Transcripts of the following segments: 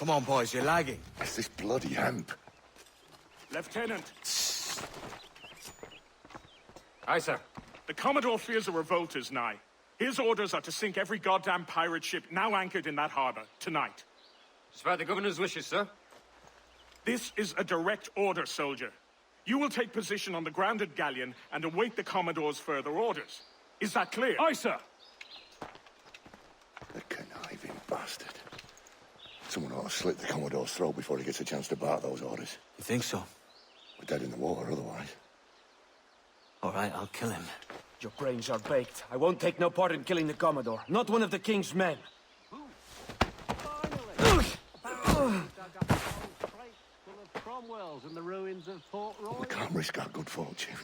Come on, boys, you're lagging. It's this bloody amp. Lieutenant, Aye, sir. the Commodore fears a revolt is nigh. His orders are to sink every goddamn pirate ship now anchored in that harbor, tonight. It's by the governor's wishes, sir. This is a direct order, soldier. You will take position on the grounded galleon and await the Commodore's further orders. Is that clear? Aye, sir. The conniving bastard. Someone ought to slit the Commodore's throat before he gets a chance to bark those orders. You think so? We're dead in the water otherwise. All right, I'll kill him. Your brains are baked. I won't take no part in killing the Commodore. Not one of the King's men. Cromwell's in the ruins of Fort Royal. We can't risk our good fortune.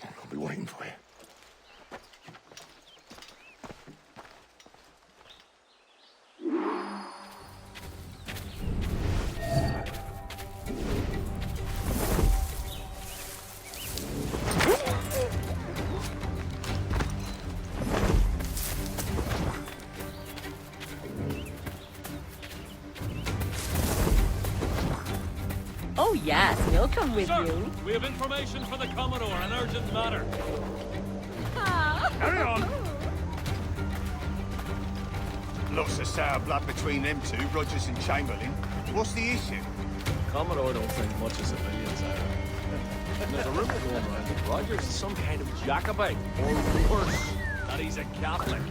I'll be waiting for you. Oh yes, we'll come with Sir, you. we have information for the Commodore, an urgent matter. Carry on! Lots of sour blood between them two, Rogers and Chamberlain. What's the issue? Commodore don't think much as a million, Sarah. And there's a rumor going around that Rogers is some kind of Jacobite, or worse, that he's a Catholic.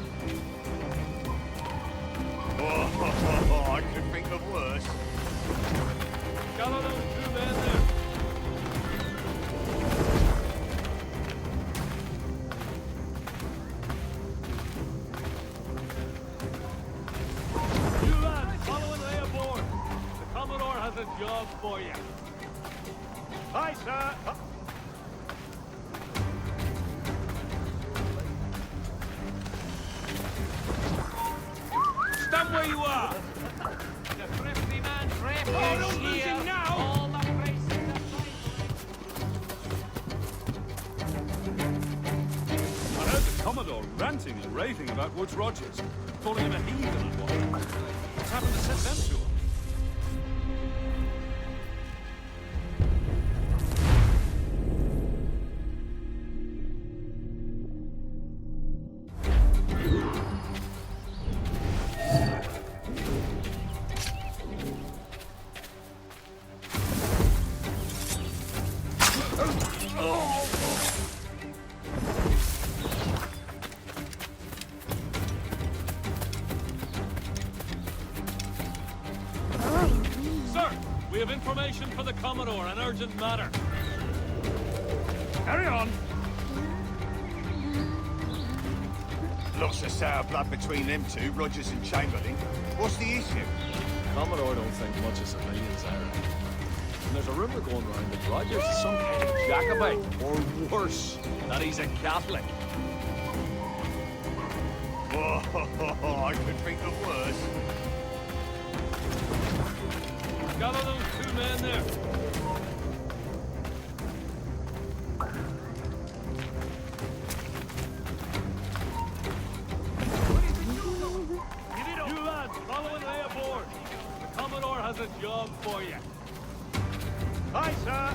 Oh, I could think of worse. Gather those two men there. You lads, follow and lay aboard. The Commodore has a job for you. Aye, sir! Stand where you are. The thrifty man's refuge Oh, don't lose here. him now. All the places are I heard the Commodore ranting and raving about Woods Rogers, calling him a heathen and what. What's happened to set them to him? Sir, we have information for the Commodore, an urgent matter. Carry on! Lots of sour blood between them two, Rogers and Chamberlain. What's the issue? Commodore don't think much as a million, Sarah. And there's a rumor going around that Rogers is some kind of Jacobite, or worse, that he's a Catholic. Oh, I could think of worse. Gather those two men there. You lads, follow and lay aboard. The Commodore has a job for you. Aye, sir!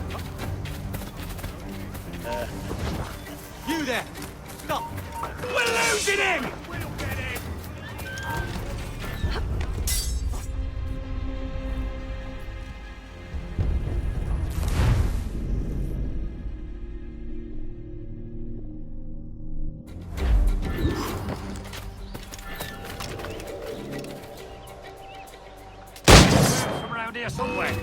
You there! Stop! We're losing him! From around here somewhere.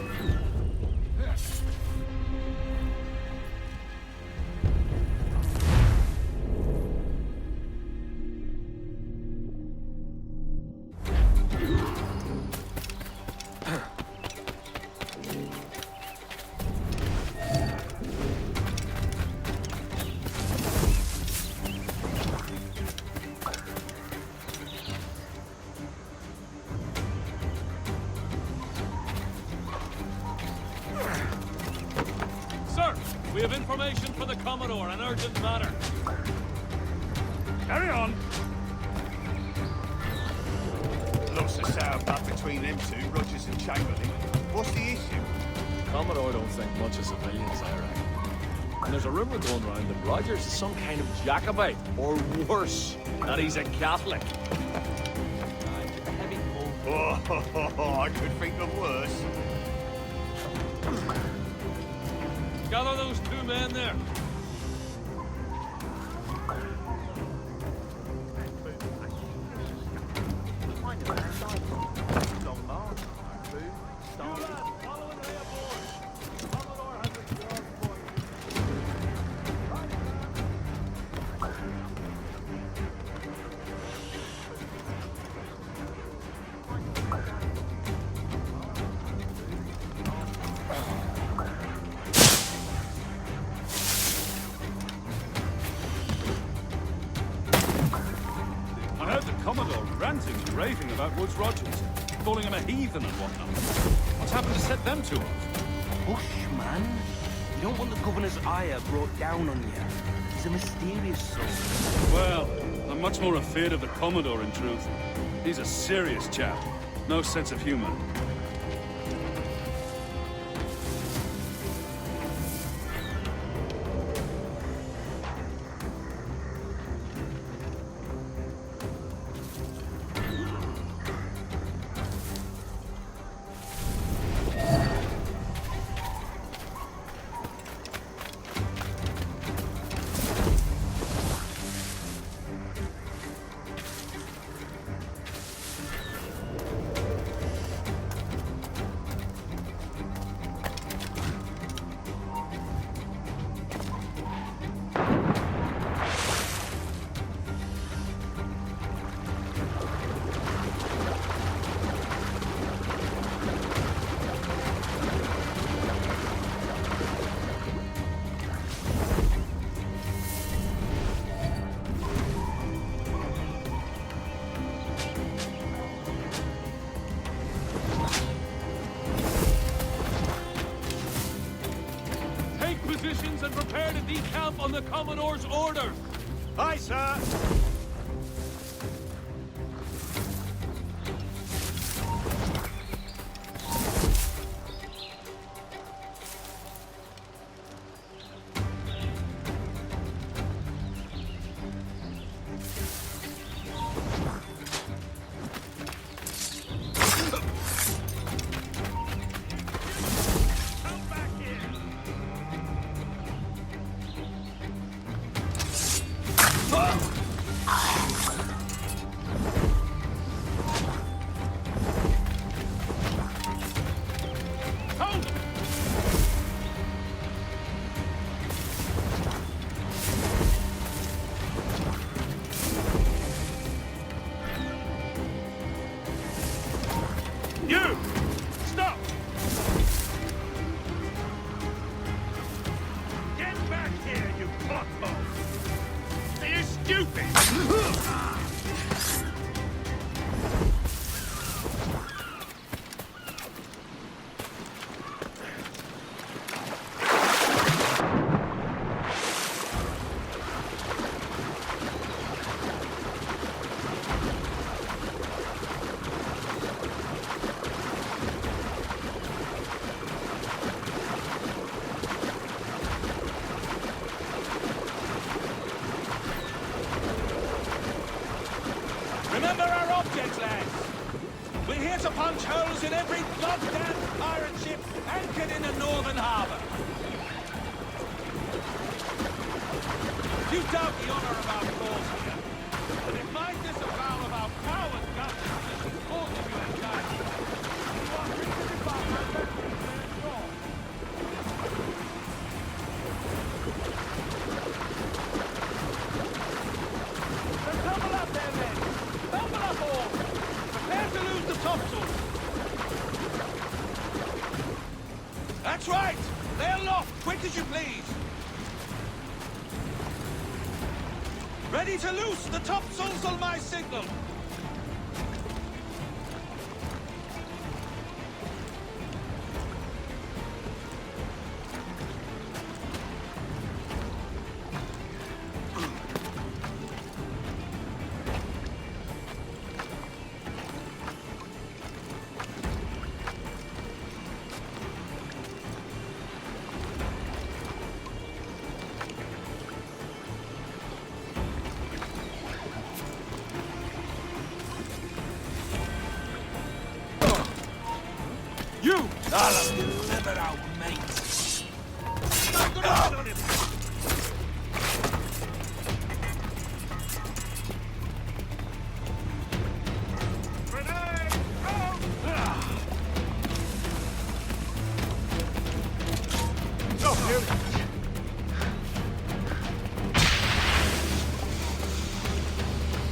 Sir, we have information for the Commodore, an urgent matter. Carry on! Lots of sour blood between them two, Rogers and Chamberlain. What's the issue? Commodore don't think much of civilians, I reckon. And there's a rumor going around that Rogers is some kind of Jacobite, or worse, that he's a Catholic. Oh, I could think of worse. Gather those two men there. I heard the Commodore ranting and raving about Woods Rogers, calling him a heathen and whatnot. What's happened to set them two off? Hush, man. You don't want the governor's ire brought down on you. He's a mysterious soul. Well, I'm much more afraid of the Commodore, in truth. He's a serious chap. No sense of humor. Positions and prepare to decamp on the Commodore's orders. Aye, sir. You! Stop! Get back here, you pothole! Are you stupid? Remember our objects, lads. We're here to punch holes in every goddamn pirate ship anchored in the northern harbor. You doubt the honor of our cause here, but if my disavow of our coward government is the cause of your anxiety, you are treated by my veterans and strong. Then double up there, men! Double up all! Prepare to lose the topsails! That's right! They're aloft, quick as you please! Ready to loose the topsails on my signal! I'll have delivered our mates. Not gonna hit on him.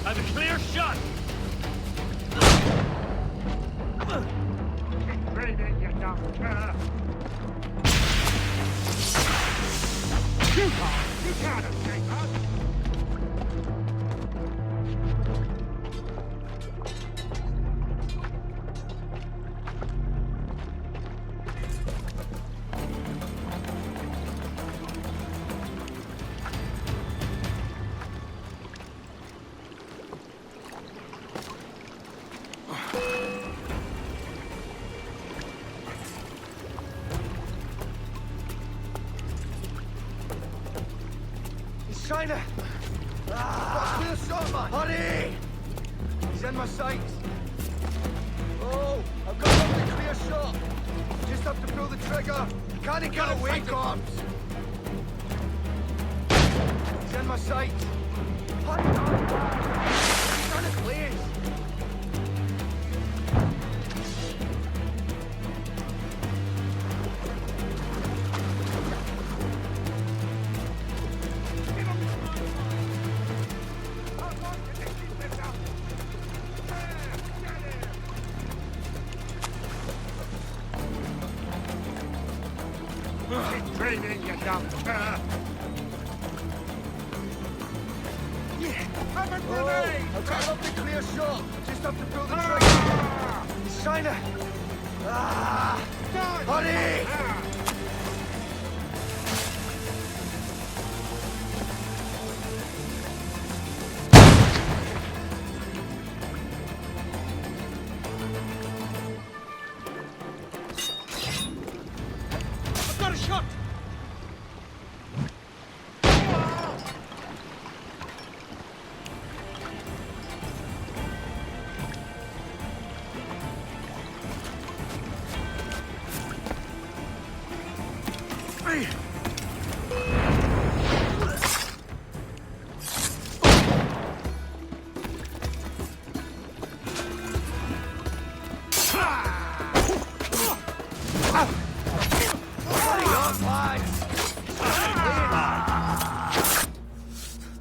Have a clear shot! You can't escape us! China! Ah! Clear shot, man! Hurry! He's in my sights. Oh, I've got a clear shot. Just have to pull the trigger. Can't get away, cops! He's in my sights. Hurry, he's on his place. Training, you dumb cur! Have a grenade! I've got a clear shot. Just have to pull the trigger. It's China. Ah! Hurry! I've got a shot!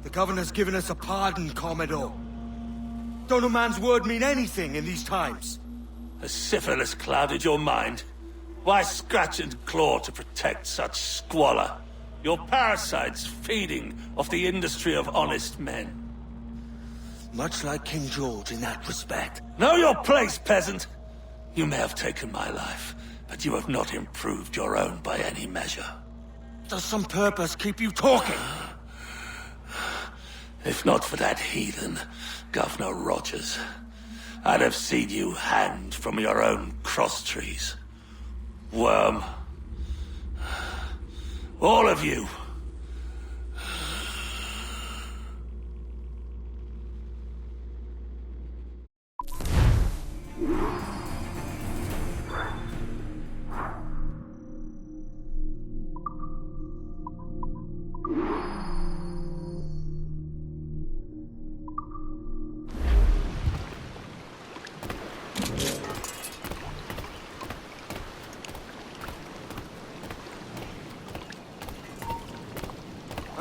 The governor's given us a pardon, Commodore. Don't a man's word mean anything in these times? Has syphilis clouded your mind? Why scratch and claw to protect such squalor? Your parasites feeding off the industry of honest men. Much like King George in that respect. Know your place, peasant! You may have taken my life, but you have not improved your own by any measure. Does some purpose keep you talking? If not for that heathen, Governor Rogers, I'd have seen you hanged from your own cross trees. Worm. All of you.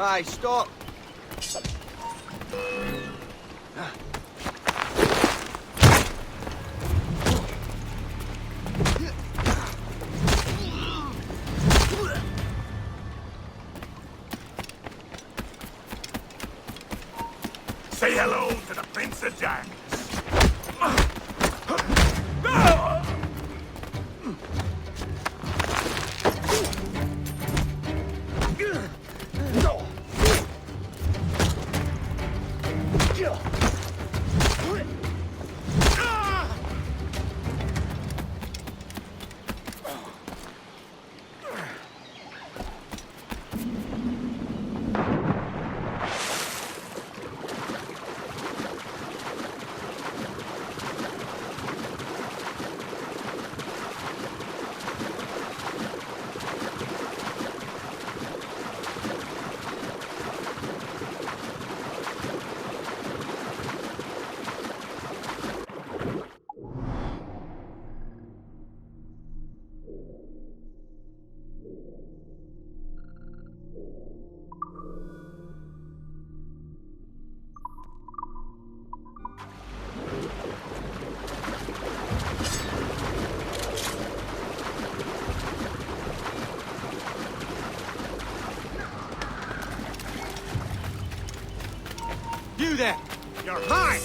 Aye, stop. Say hello to the Prince of Darkness. you there! You're mine!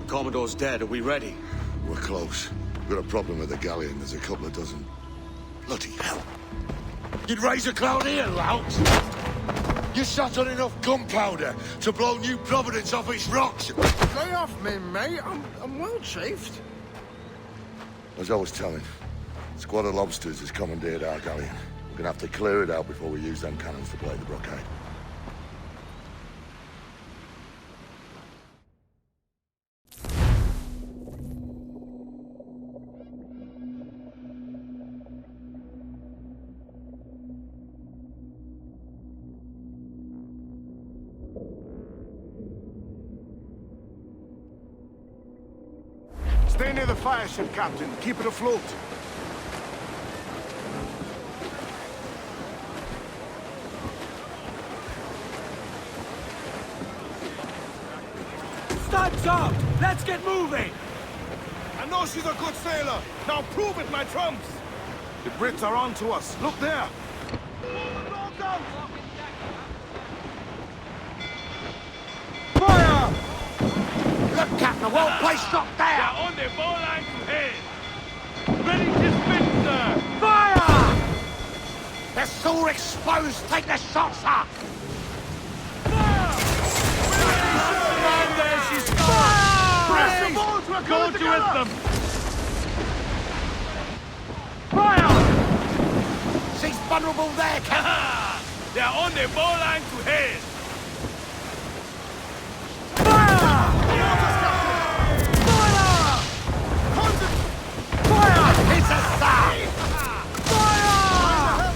Commodore's dead. Are we ready? We're close. We've got a problem with the galleon. There's a couple of dozen. Bloody hell. You'd raise a cloud here, lout! You sat on enough gunpowder to blow New Providence off its rocks! Lay off me, mate. I'm well chafed. As I was telling, a squad of lobsters has commandeered our galleon. We're gonna have to clear it out before we use them cannons to play the blockade. Stay near the fire ship, Captain. Keep it afloat. Time's up! Let's get moving! I know she's a good sailor. Now prove it, my trumps. The Brits are on to us. Look there. Fire! Look, Captain, the whole place shot down! They're on the bowline to head! Ready to spin, sir! Fire! They're so exposed. Take the shots up! Go to with them! Fire! She's vulnerable there, Captain! They're on the bowline to head! Fire! Fire! Fire! It's a side! Fire!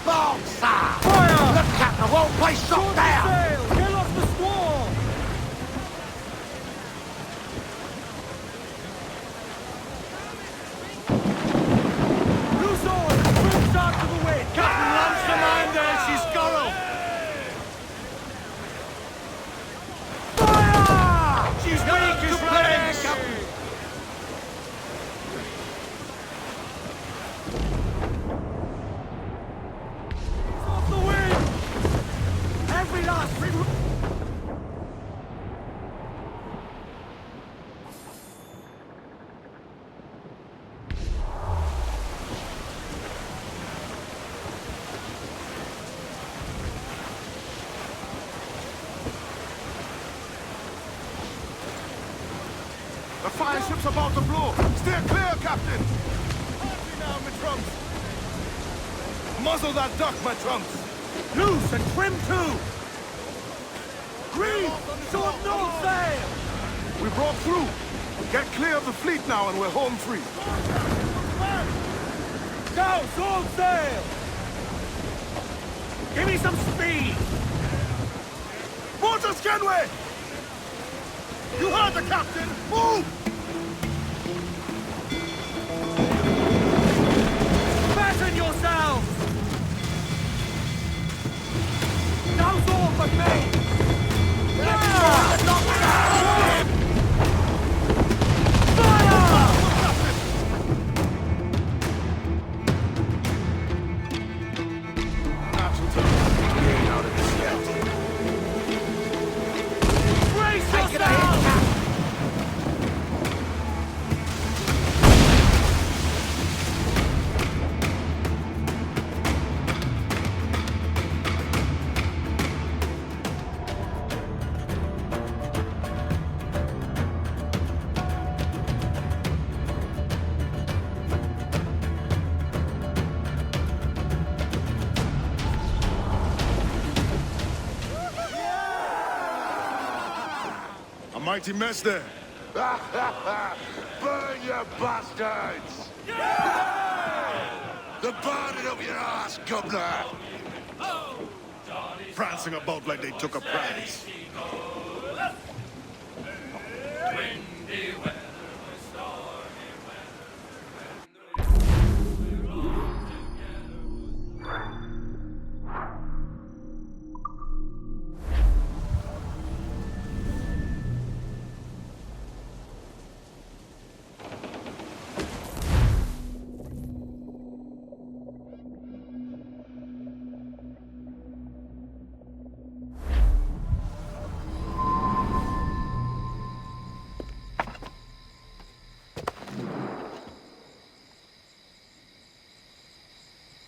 Ball, sir! Fire! Look, Captain, the whole place shut down! Get off the squall! Loose oars! Swim start to the wind! Captain, launch the mine there, she's Scorrow! Fire! She's weak as flames, Captain! Off the wind! Every last The fire ship's about to blow. Steer clear, Captain. Hold me now, my trumps. Muzzle that duck, my trumps. loose and trim too! Green! Short north sail! We broke through. Get clear of the fleet now and we're home free. Go, sword sail! Give me some speed! Water Scanway! You heard the captain! Move! Fasten yourselves! No sword but me! Brace yourselves! A mighty mess there. Burn, you bastards! The burning of your ass, governor! Prancing about like they took a prize.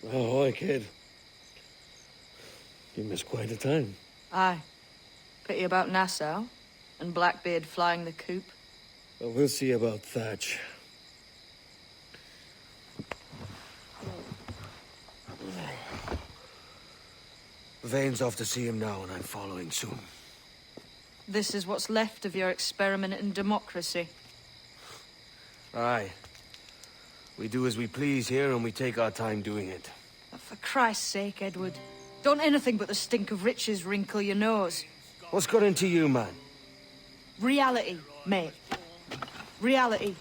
Oh, hi, kid. You missed quite a time. Aye. Pity about Nassau and Blackbeard flying the coop. Well, we'll see about Thatch. Vane's off to see him now, and I'm following soon. This is what's left of your experiment in democracy. Aye. We do as we please here, and we take our time doing it. For Christ's sake, Edward. Don't anything but the stink of riches wrinkle your nose. What's got into you, man? Reality, mate. Reality.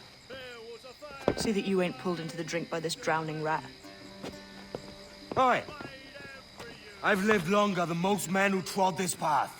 See that you ain't pulled into the drink by this drowning rat. Oi! I've lived longer than most men who trod this path.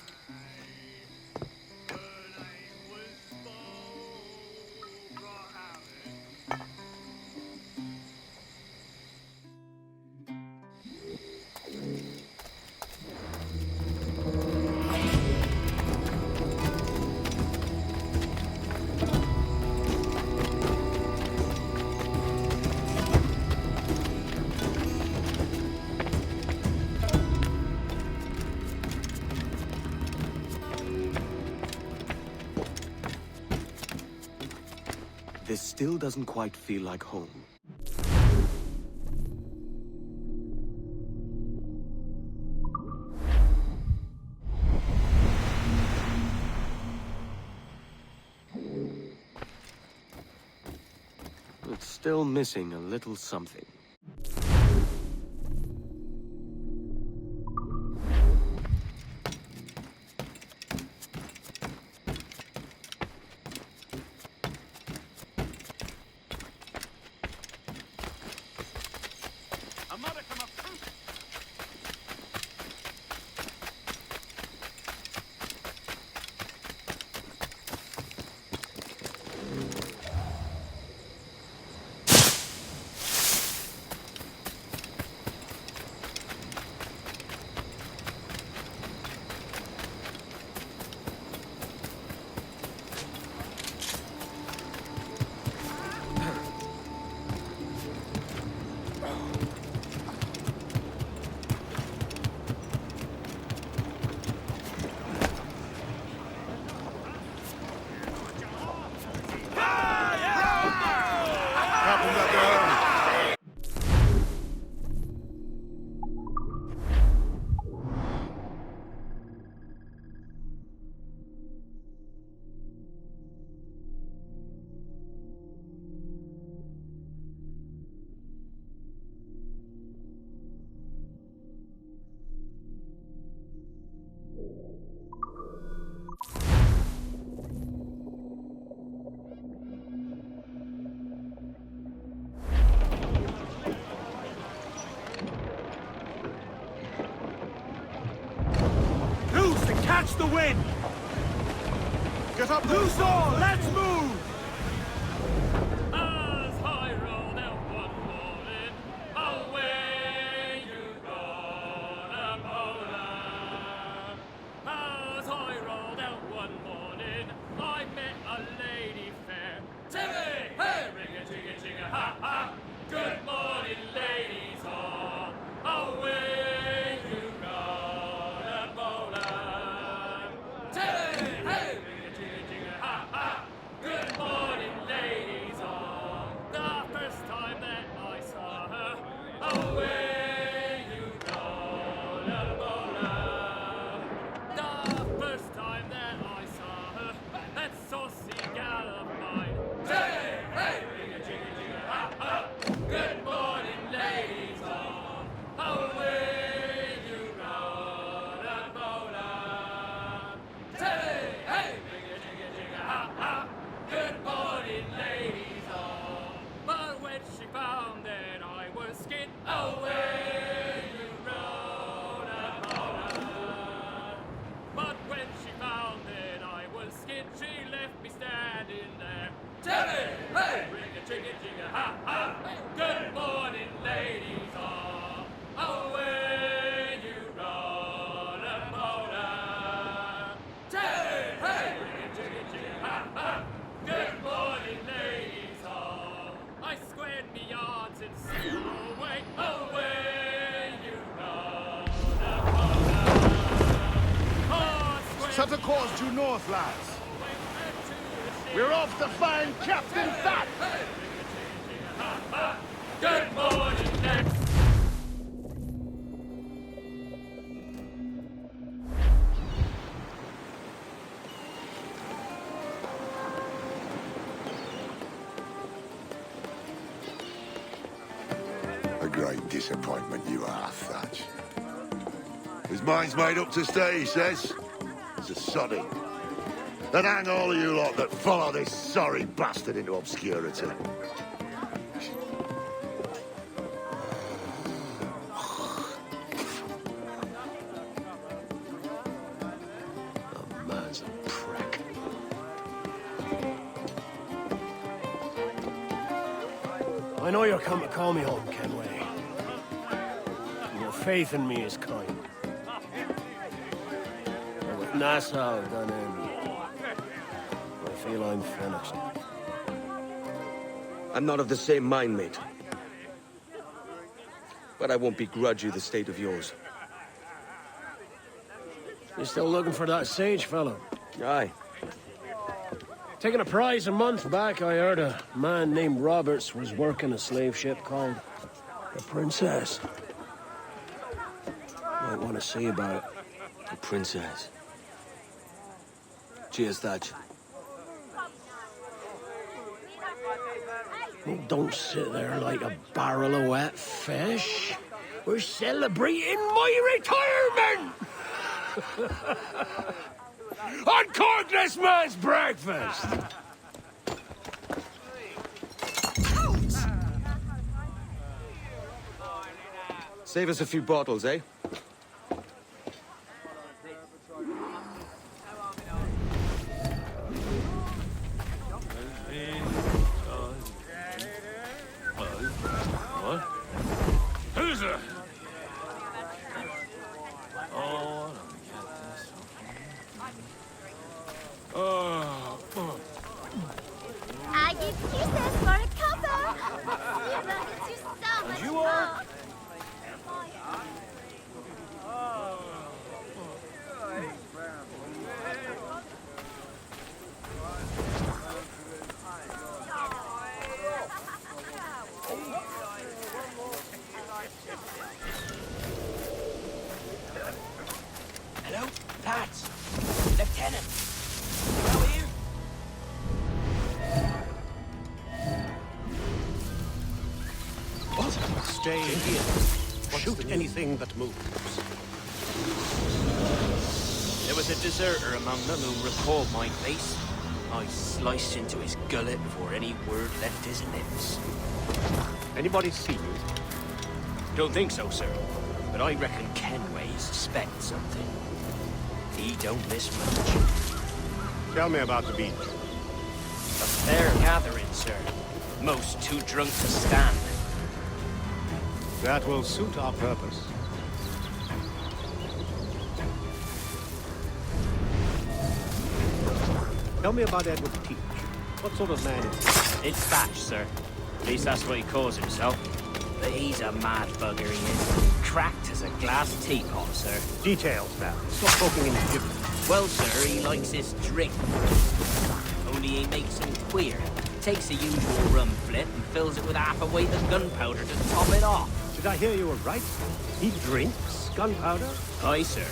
This still doesn't quite feel like home. It's still missing a little something. the wind! Get up! Loose all! Let's move! As I rolled out one morning, away you gone, Poland. As I rolled out one morning, I met a lady fair. Timmy! Hey! Ring-a-jigga-jigga, ha-ha! Good morning, ladies all. Away you gone, Poland. Timmy! Hey! Ring-a-jigga-jigga, ha-ha! Good morning, ladies all. The first time that I saw her, away you gone, Poland. The first time that I saw her, that saucy gal of mine. Hey, hey, ring-a-jigga-jigga, ha-ha. Good morning, ladies all. Away you gone, Poland. Hey, hey, ring-a-jigga-jigga, ha-ha. Good morning, ladies all. But when she found that I was skin, away you rode, Poland. But when she found that I was skin, she left me standing there. Timmy, hey, ring-a-jigga-jigga, ha-ha. Good morning, ladies all. Away you rode, Poland. Timmy, hey, ring-a-jigga-jigga, ha-ha. Good morning, ladies all. I squared me yards and sailed away, away you rode, Poland. Oh, I squared Set a course due north, lads. We're off to find Captain Fat! Good morning, next. A great disappointment you are, Thatch. His mind's made up to stay, he says. He's a soddy. And hang all of you lot that follow this sorry bastard into obscurity. The man's a prick. I know you're come to call me home, Kenway. Your faith in me is kind. But with Nassau done in, I feel I'm finished. I'm not of the same mind, mate. But I won't begrudge you the state of yours. You still looking for that sage fellow? Aye. Taking a prize a month back, I heard a man named Roberts was working a slave ship called the Princess. Might want to see about it. The Princess. Cheers, Thatch. Oh, don't sit there like a barrel of wet fish. We're celebrating my retirement! On Cordless Man's breakfast! Save us a few bottles, eh? What? Who's there? Oh, I give kisses for a copper. You love it too so much You are? more. Hello, Pat. Lieutenant. How are you? What? Stay here. Shoot anything that moves. There was a deserter among them who recalled my face. I sliced into his gullet before any word left his lips. Anybody see you? Don't think so, sir. But I reckon Kenway suspects something. He don't miss much. Tell me about the beach. A fair gathering, sir. Most too drunk to stand. That will suit our purpose. Tell me about Edward Teach. What sort of man is he? It's Thatch, sir. At least that's what he calls himself. But he's a mad bugger, he is. Cracked as a glass teapot, sir. Details, now. Stop talking in gibberish. Well, sir, he likes his drink. Only he makes him queer. Takes the usual rum flip and fills it with half a weight of gunpowder to top it off. Did I hear you right? He drinks gunpowder? Aye, sir.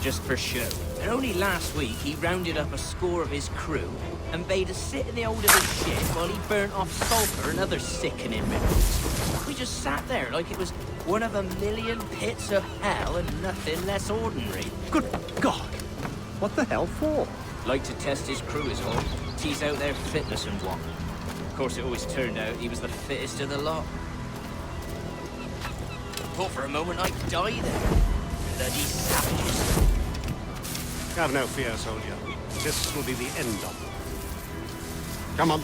Just for show. And only last week he rounded up a score of his crew and bade us sit in the hold of his ship while he burnt off sulphur and other sickening minerals. We just sat there like it was one of a million pits of hell and nothing less ordinary. Good God! What the hell for? Like to test his crew is all. Tease out their fitness and what. Of course, it always turned out he was the fittest of the lot. Thought for a moment I'd die there. Bloody savages. Have no fear, soldier. This will be the end of them. Come on.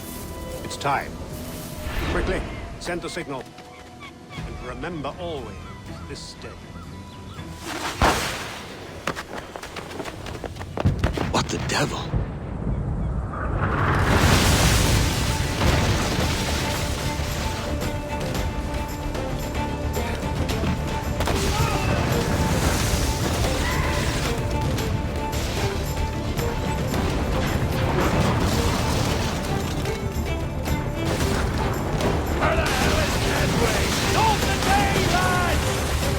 It's time. Quickly, send the signal. And remember always this day. What the devil?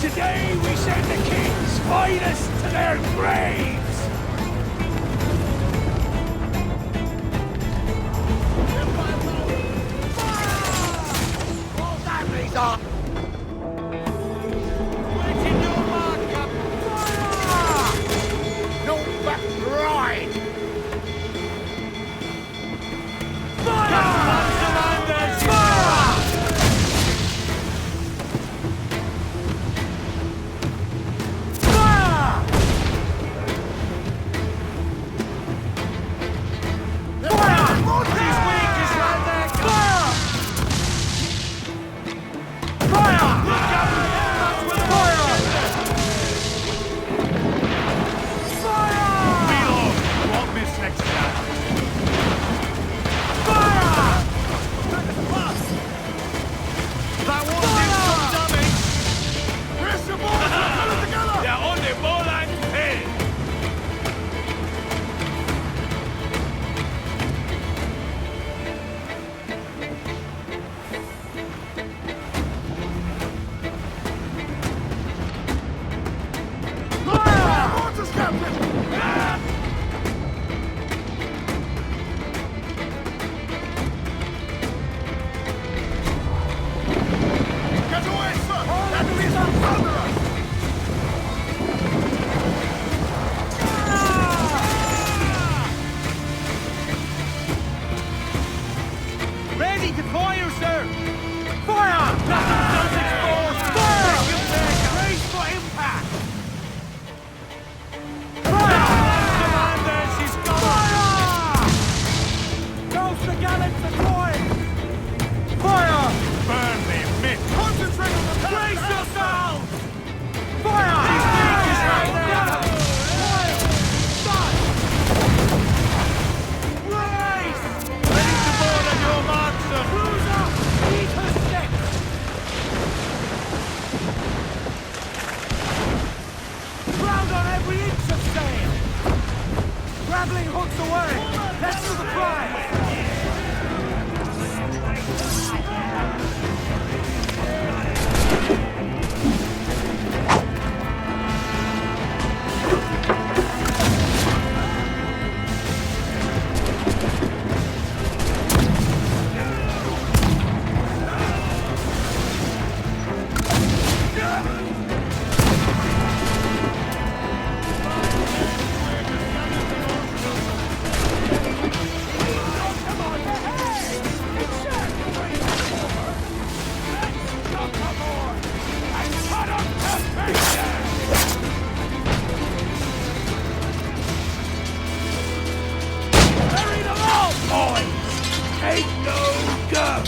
Today we send the king's finest to their graves! All that means up! Waiting your mark up! Fire! No back ride! Fire! Come on, commanders! Fire! Ready to fire, sir! Fire! Nothing exposed! Fire! Brace for impact! Fire! Commander, she's gone! Fire! Ghost the gallants deployed! Fire! Burn me, miss! Concentrate on the brace yourself! Fire! His wing is right there! Ready to board on your mark, sir! Cruiser! Eat her stick! Ground on every inch of sail! Grappling hooks away! Let's do the prize! Take no guff!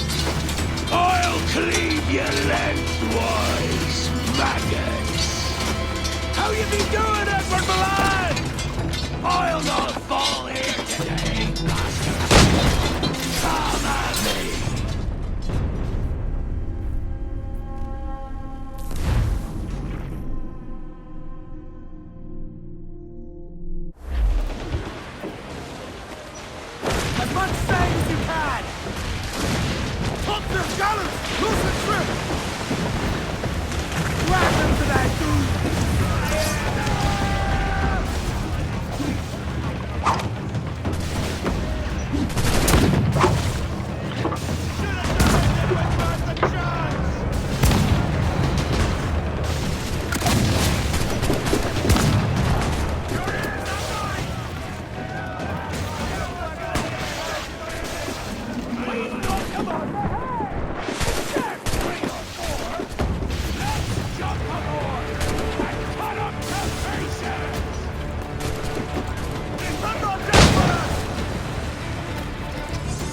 I'll cleave you lengthwise, maggots! How you be doing, Edward Milan? I'll not fall here today, bastard! Come at me! As much sail as you can! Top their gallants! Loosen trip! Grab them to that dude!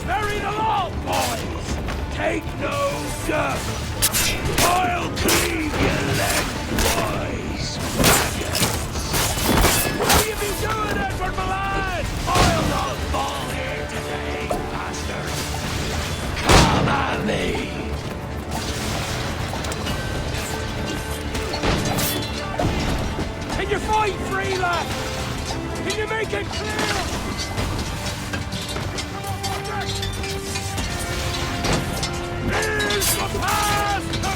Bury the law, boys! Take no guff! I'll cleave you lengthwise, maggots! How you be doing, Edward Milan? I'll not fall here today, bastard! Come at me! Can you fight free, lad? Can you make it clear? Here's the path to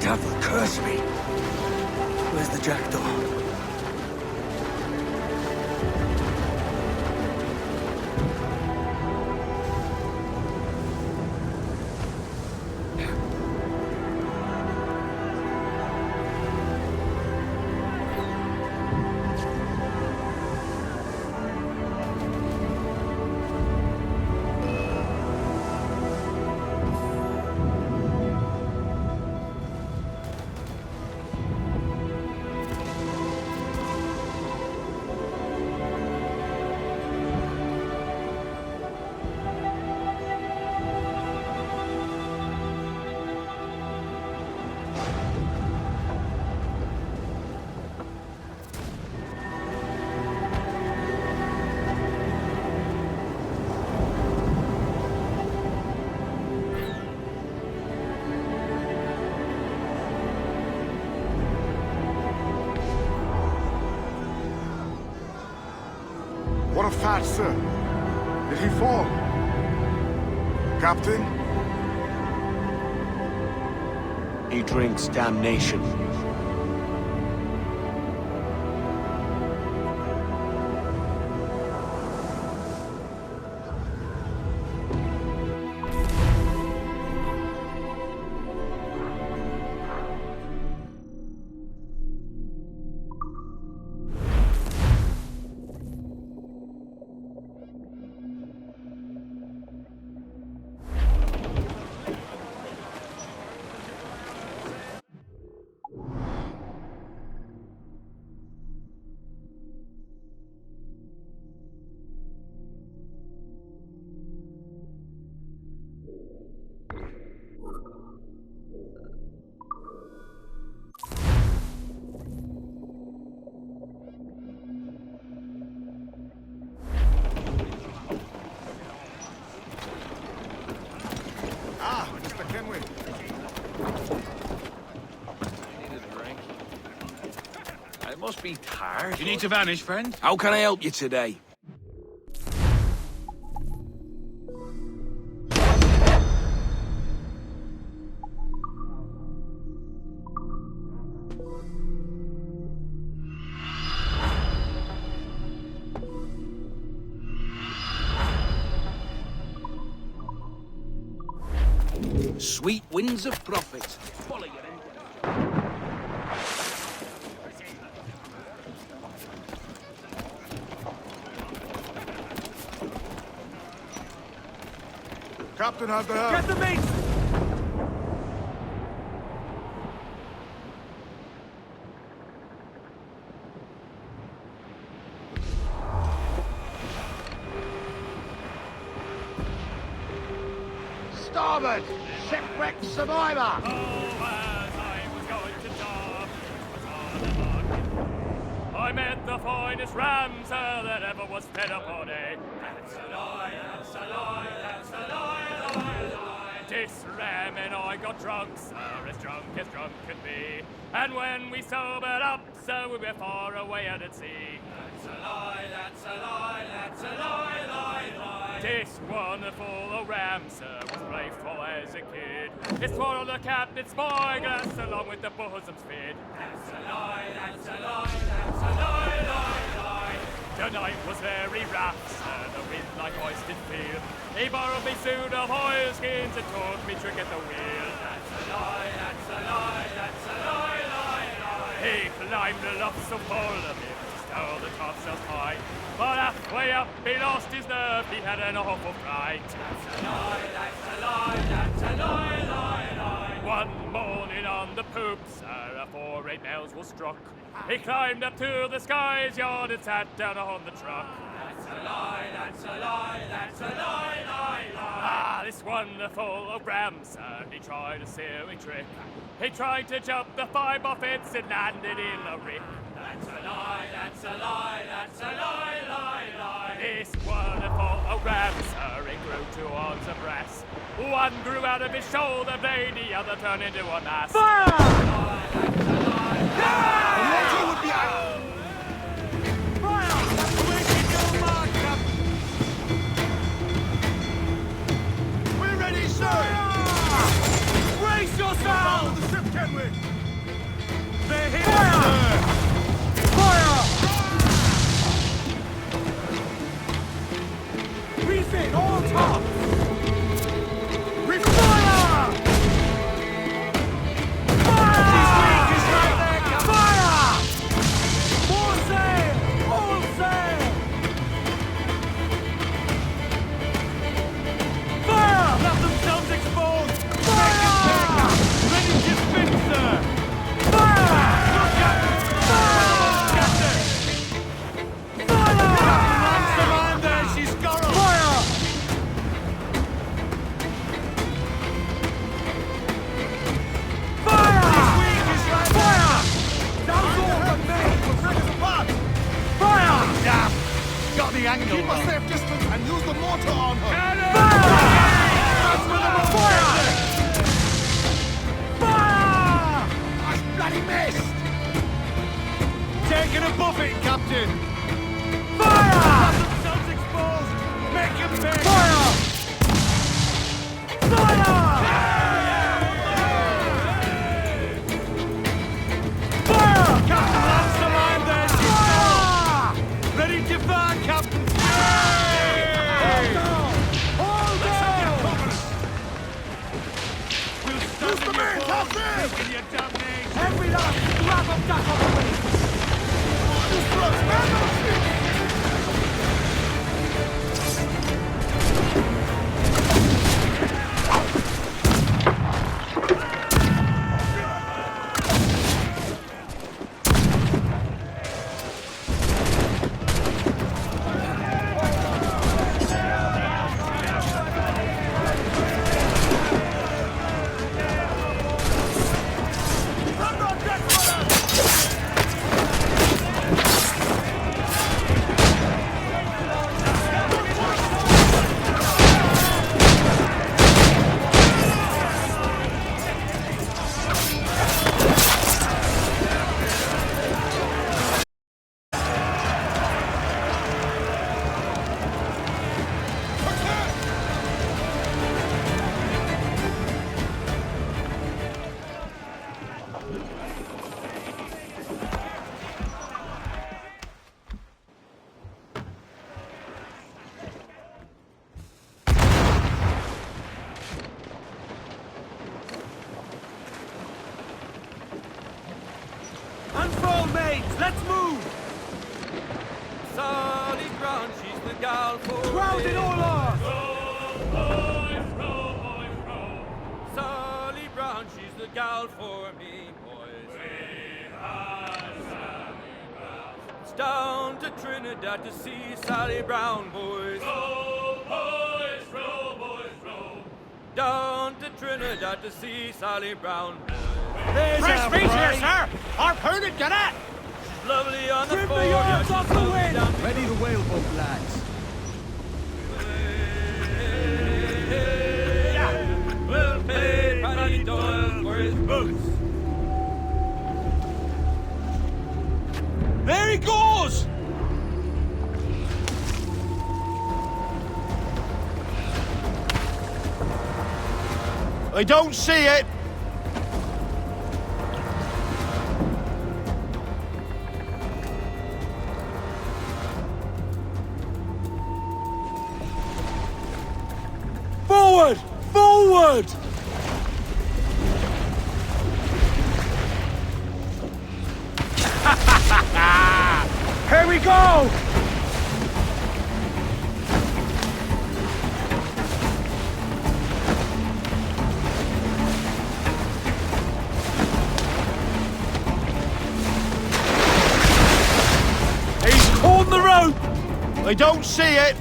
Devil curse me. Where's the jackdaw? What of Fat, sir? Did he fall? Captain? He drinks damnation. Ah, Mr. Kenway. I need a drink. I must be tired. You need to vanish, friend? How can I help you today? Sweet winds of profit. Follow your Captain has the helm. Get the mates! Starboard! Shipwreck survivor! I met the finest ram, sir, that ever was fed upon a. That's a lie, that's a lie, that's a lie, lie, lie. This ram and I got drunk, sir, as drunk can be. And when we sobered up, sir, we were far away out at sea. That's a lie, that's a lie, that's a lie, lie, lie. This wonderful old ram, sir, was playful as a kid. It swallowed the captain's spyglass along with the bosom's fid. That's a lie, that's a lie, that's a lie, lie, lie. The night was very rough, sir, the wind like ice did feel. He borrowed me suit of oilskins and taught me trick at the wheel. That's a lie, that's a lie, that's a lie, lie, lie. He climbed aloft so full of him, stole the topsails high. But halfway up he lost his nerve, he had an awful fright. That's a lie, that's a lie, that's a lie, lie, lie. One morning on the poop, sir, a 4 8 nails was struck. He climbed up to the sky's yard and sat down on the truck. That's a lie, that's a lie, that's a lie, lie, lie. Ah, this wonderful old ram, sir, he tried a silly trick. He tried to jump the 5 buffets and landed in a rick. That's a lie, that's a lie, that's a lie, lie, lie. This wonderful old ram, sir, he grew 2 arms of brass. One grew out of his shoulder blade, the other turned into a mass. Fire! That's a lie, that's a lie, that's a lie. Would be out. Fire! That's the way we do, Mark, Captain! We're ready, sir! Brace yourself! Follow the ship, Kenway! They're here, sir! Fire! Refit all tops! Fire! Fire! He's weak, he's right there, Captain! Fire! More sail! All sail! Fire! Let themselves exposed! Fire! Ready to spin, sir! Fire! Look out! Fire! Captain! Fire! Captain, the man there, she's got her! Fire! Fire! He's weak, he's right there! Down all the men! We'll break us apart! Fire! Damn! Got the angle. Keep a safe distance and use the mortar on her. Fire! Fire! Fire! I bloody missed! Taking a buffet, Captain! Fire! Let themselves exposed! Make him pay! Fire! duck on the wing! Unfold, mates! Let's move! Solid ground, she's the gal for Ground it all off! Solid ground, she's the gal for me, boys. It's down to Trinidad to see Sally Brown, boys. Row, boys, row, boys, row. Down to Trinidad to see Sally Brown, boys. Fresh meat here, sir! Harpoon it, get it! Lovely on the Trim fore, the yards yeah, off the wind! Ready the whaleboat, lads. We'll pay Paddy Doyle for his boots. There he goes! I don't see it. Forward! Forward! Here we go! He's pulled the rope! I don't see it.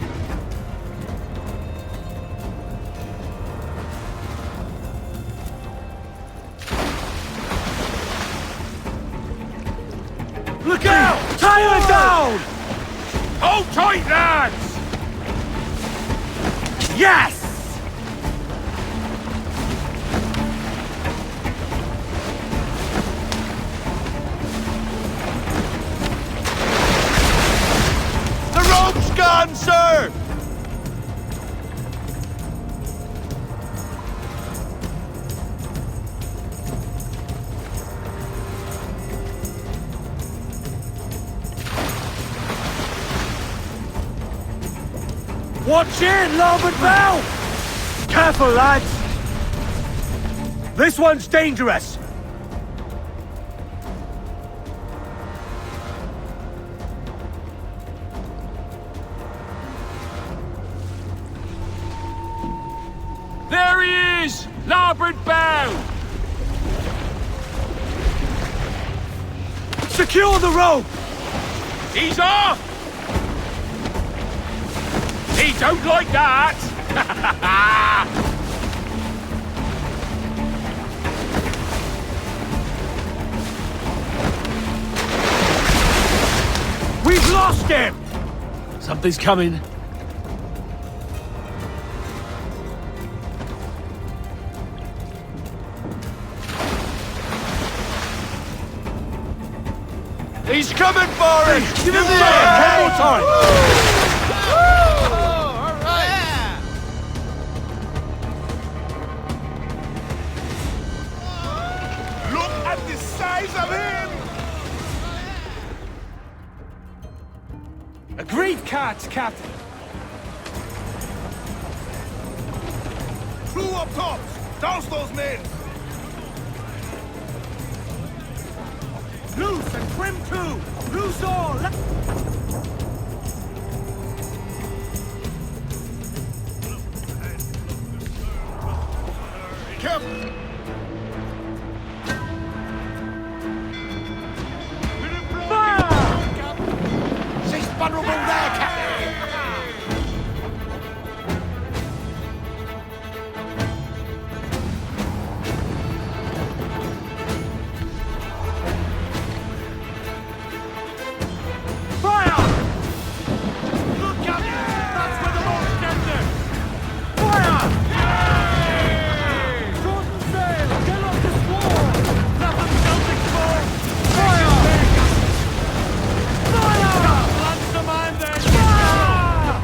Look out! Tie her down! Hold tight, lads! Yes! The rope's gone, sir. Watch in, larboard bow! Careful, lads! This one's dangerous! There he is! Larboard bow! Secure the rope! He's off! He don't like that! We've lost him! Something's coming. He's coming for it. Give him one more time! Look at the size of him. Agreed, Cats, Captain. Crew up tops. Douse those men. Loose and trim too! Loose all! Careful! She's vulnerable there, Captain! Fire! Look, Captain! That's where the boat's captain! Fire! Shorten sail! Get off the squall! Nothing Celtic squall! Fire! Fire! Launch the man there! Fire!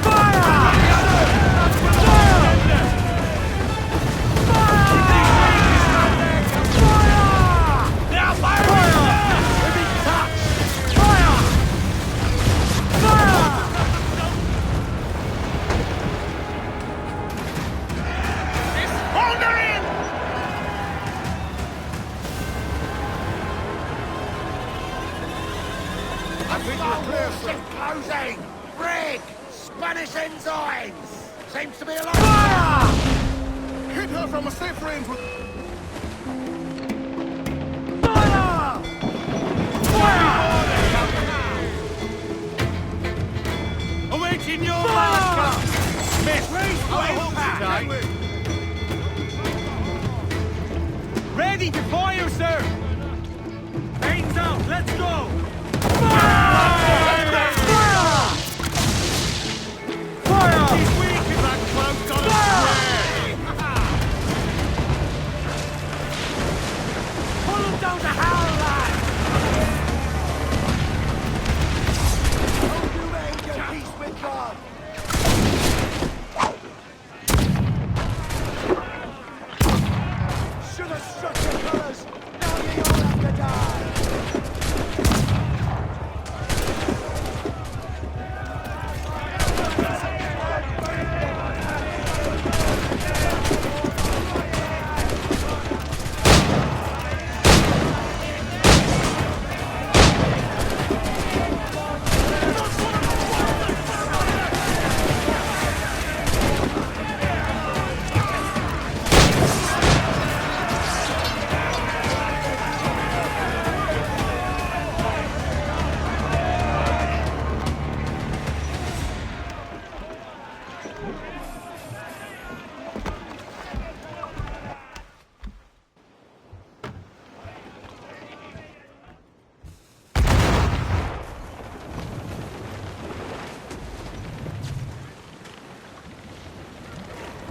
Fire! That's where the boat's captain! Fire! Now fire! If he touch! Fire! Fire! Hold her in! I think we're clear, sir. Closing! Brig! Spanish ensigns! Seems to be a lot. Fire! Hit her from a safe range with... Fire! Fire! Awaiting your Malacca! Miss! Raise fire! Ready to fire, sir! Mains out, let's go! Fire! Fire! Fire! He's weak in that cloak on pull him down the howl, lad! Hope you made your peace with God. Should have struck your colours. Now you all have to die.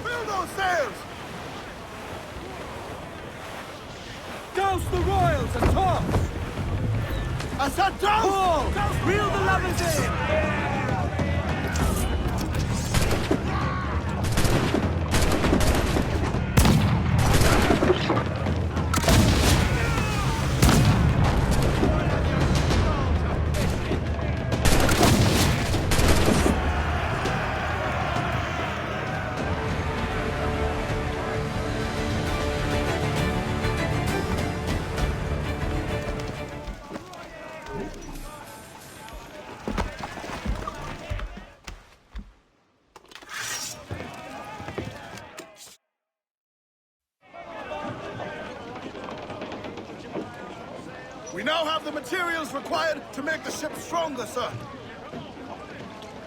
Fill those sails! Douse the royals and tops! I said down! Pull! Reel the lovers in! We now have the materials required to make the ship stronger, sir.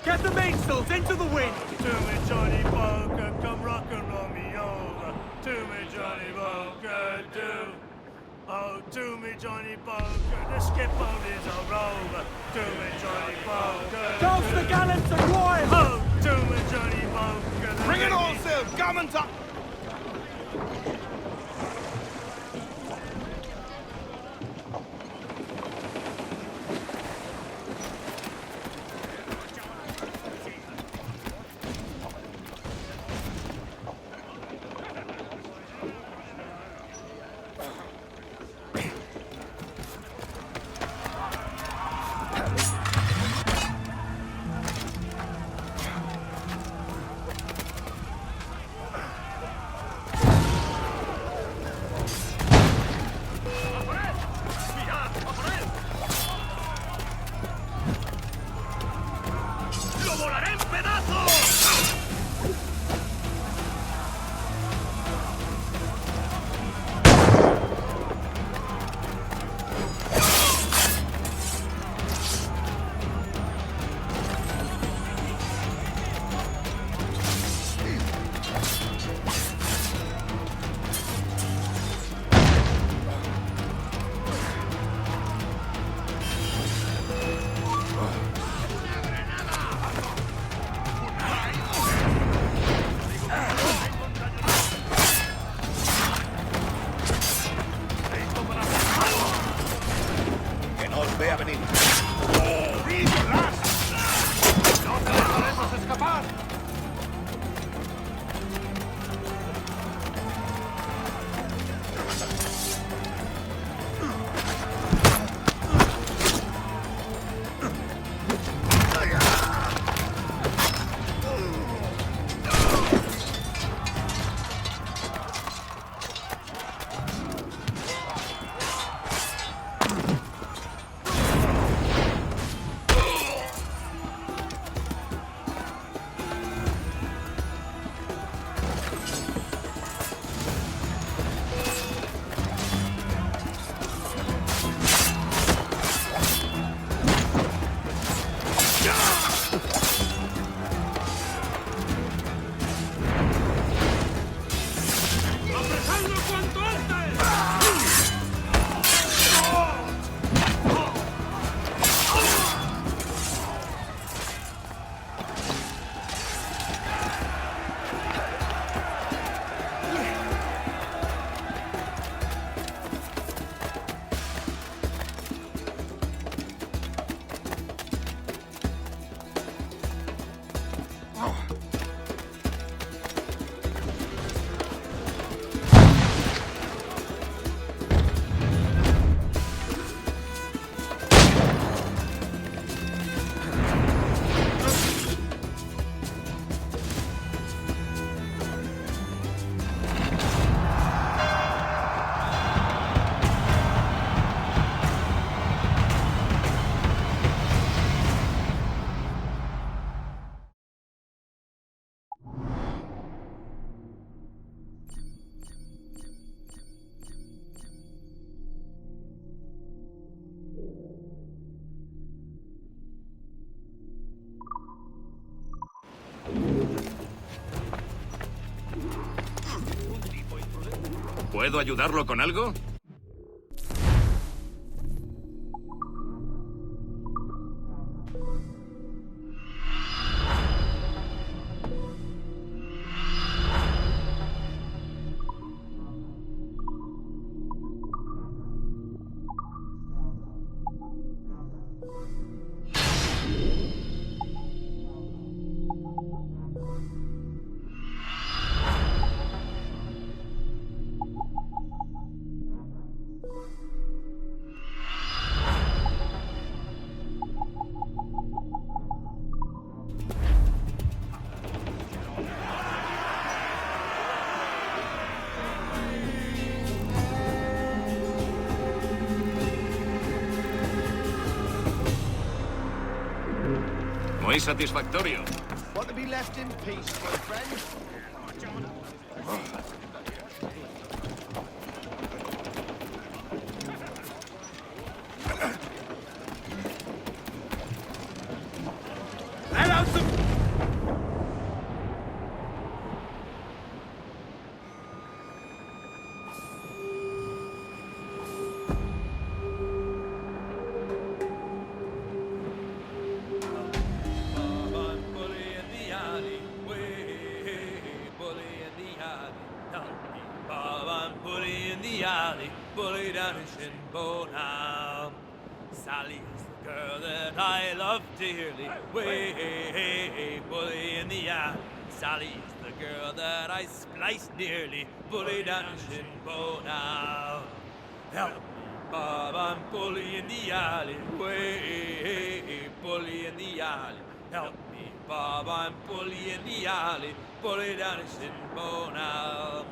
Get the mainsails into the wind! To me, Johnny Poker, come rock and roll me over. To me, Johnny Poker, do. Oh, to me, Johnny Poker, the skip boat is a rover. To me, Johnny Poker. Douse the gallants and royals! Oh, to me, Johnny Poker. Bring it all sail, gammon top! volaré en pedazos! Que no os vea venir. ¡No te dejaremos escapar! ¡Apresadlo cuanto antes! ¿Puedo ayudarlo con algo? Muy satisfactorio. Want to be left in peace, my friend? Let out some... Bully down in Shinbo now. Sally is the girl that I love dearly. Way, bully in the alley. Sally is the girl that I spliced nearly. Bully down in Shinbo now. Help me, Bob, I'm bully in the alley. Way, bully in the alley. Help me, Bob, I'm bully in the alley. Bully down in Shinbo now.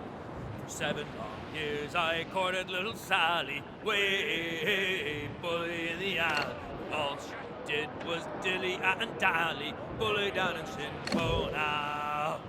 For 7 long years I courted little Sally, way bully in the alley. All she did was dilly and dally, bully down in Shinbo now.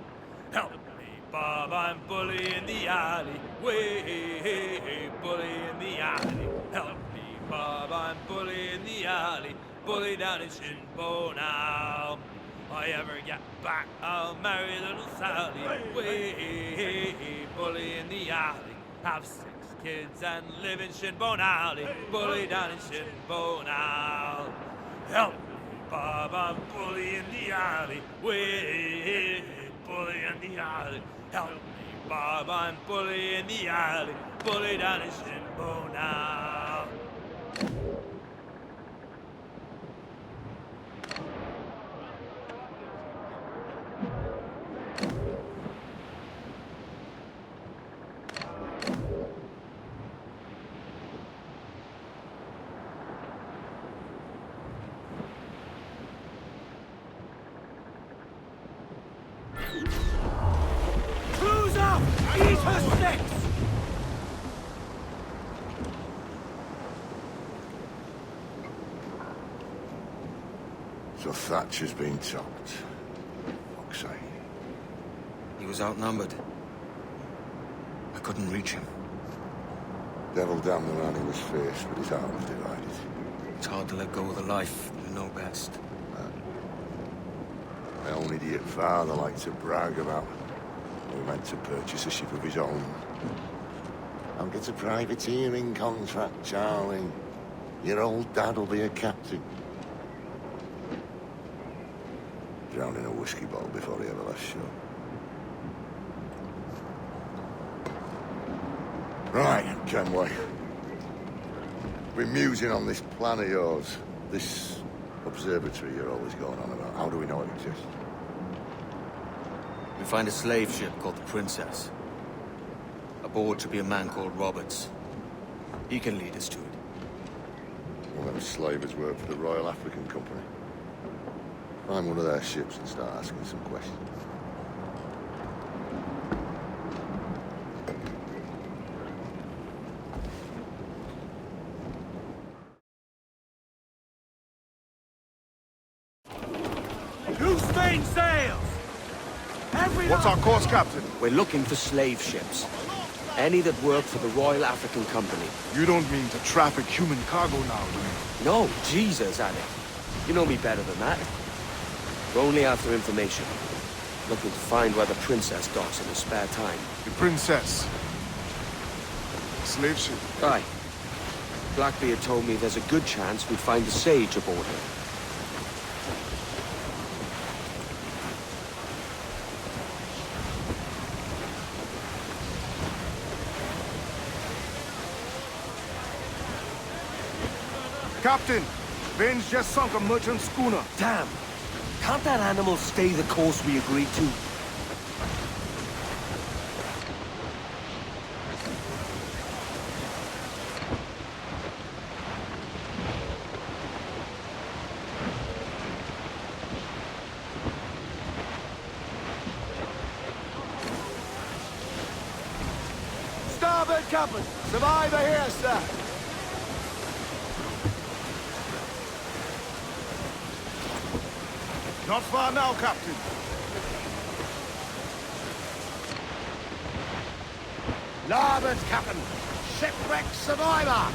Help me, Bob, I'm bully in the alley. Way, bully in the alley. Help me, Bob, I'm bully in the alley. Bully down in Shinbo now. If I ever get back, I'll marry little Sally. Way, bully in the alley. Have 6 kids and live in Shinbone Alley. Bully down in Shinbone Alley. Help me, Bob, I'm bully in the alley. Way, bully in the alley. Help me, Bob, I'm bully in the alley. Bully down in Shinbone Alley. Cruise up! Eat her sticks! So Thatcher's been topped. Fuck's sake. He was outnumbered. I couldn't reach him. Devil damn the man he was fierce, but his heart was divided. It's hard to let go of the life you know best. My own idiot father liked to brag about we were meant to purchase a ship of his own. I'll get a privateering contract, Charlie. Your old dad'll be a captain. Drowned in a whiskey bottle before he ever left shore. Right, Kenway. We're musing on this plan of yours. This observatory you're always going on about. How do we know it exists? We find a slave ship called the Princess. Aboard should be a man called Roberts. He can lead us to it. Well, them slavers work for the Royal African Company. Find one of their ships and start asking some questions. Loose main sails! What's our course, Captain? We're looking for slave ships. Any that work for the Royal African Company. You don't mean to traffic human cargo now, do you? No, Jesus, Addy. You know me better than that. We're only after information. Looking to find where the Princess docks in her spare time. The Princess. Slave ship. Aye. Blackbeard told me there's a good chance we'd find a sage aboard her. Captain, Bane's just sunk a merchant schooner. Damn! Can't that animal stay the course we agreed to? Starboard, Captain! Survivor here, sir! Not far now, Captain. Larboard, Captain! Shipwreck survivor!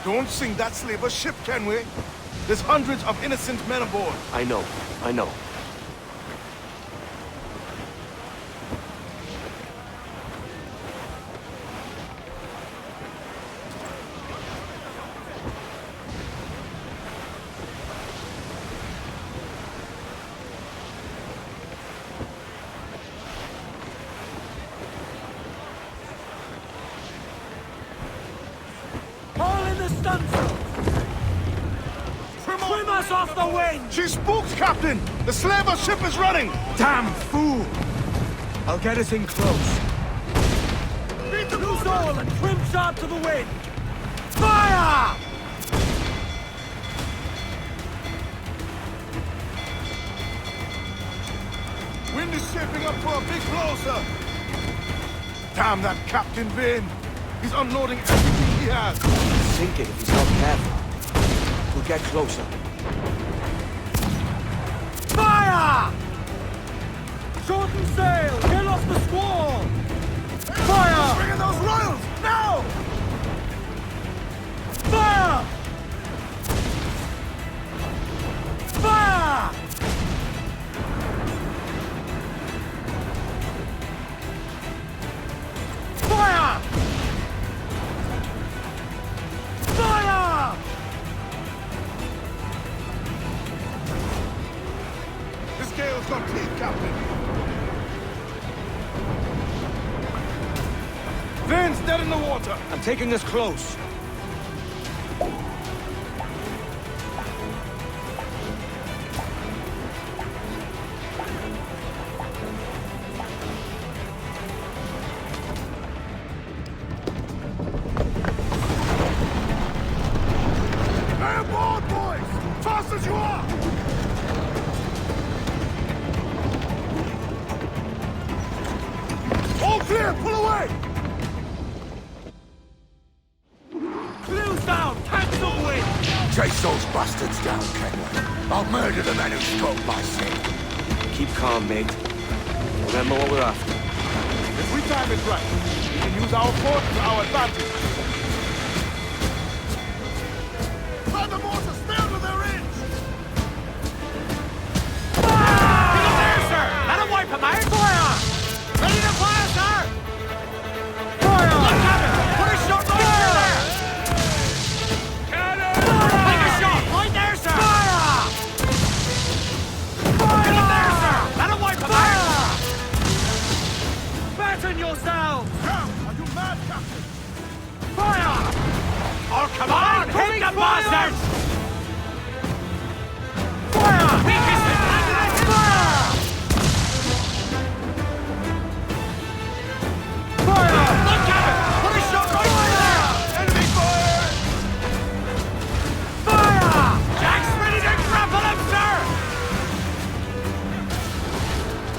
Don't sink that slaver ship, Kenway. There's hundreds of innocent men aboard. I know. All in the stunsail! Trim us us off the wind! She's spooked, Captain! The slaver ship is running! Damn fool! I'll get us in close. Loose all and trim sharp to the wind! Fire! Wind is shaping up for a big blow, sir! Damn that Captain Vane! He's unloading everything he has! Sink it if he's not careful. We'll get closer. Fire! Shorten sail! Get off the squall! Fire! Bring in those royals! Now! Fire! Fire! Fire! Fire! This gale's got teeth, Captain. Vane's dead in the water. I'm taking us close. Lay aboard, boys! Fast as you are! All clear! Pull away! Clews down! Cancel wind! Chase those bastards down, Kenway. I'll murder the men who spoke my ship. Keep calm, mate. Remember what we're after. If we time it right, we can use our port to our advantage. Find the mortars, stay under their range! Get up there, sir! Let him wipe him out! Fire! Ready to fire, sir! Fire! Look at him! Put a shot right there! Cannon! Take a shot! Right there, sir! Fire! Fire! Get up there, sir! Let him wipe him out! Batten yourselves! Are you mad, Captain? Fire! Oh, come on! Hit the bastards! Fire! Weakest in fire! Fire! Look at him! Put a shot right there! Enemy fire! Fire! Jack's ready to grapple him, sir!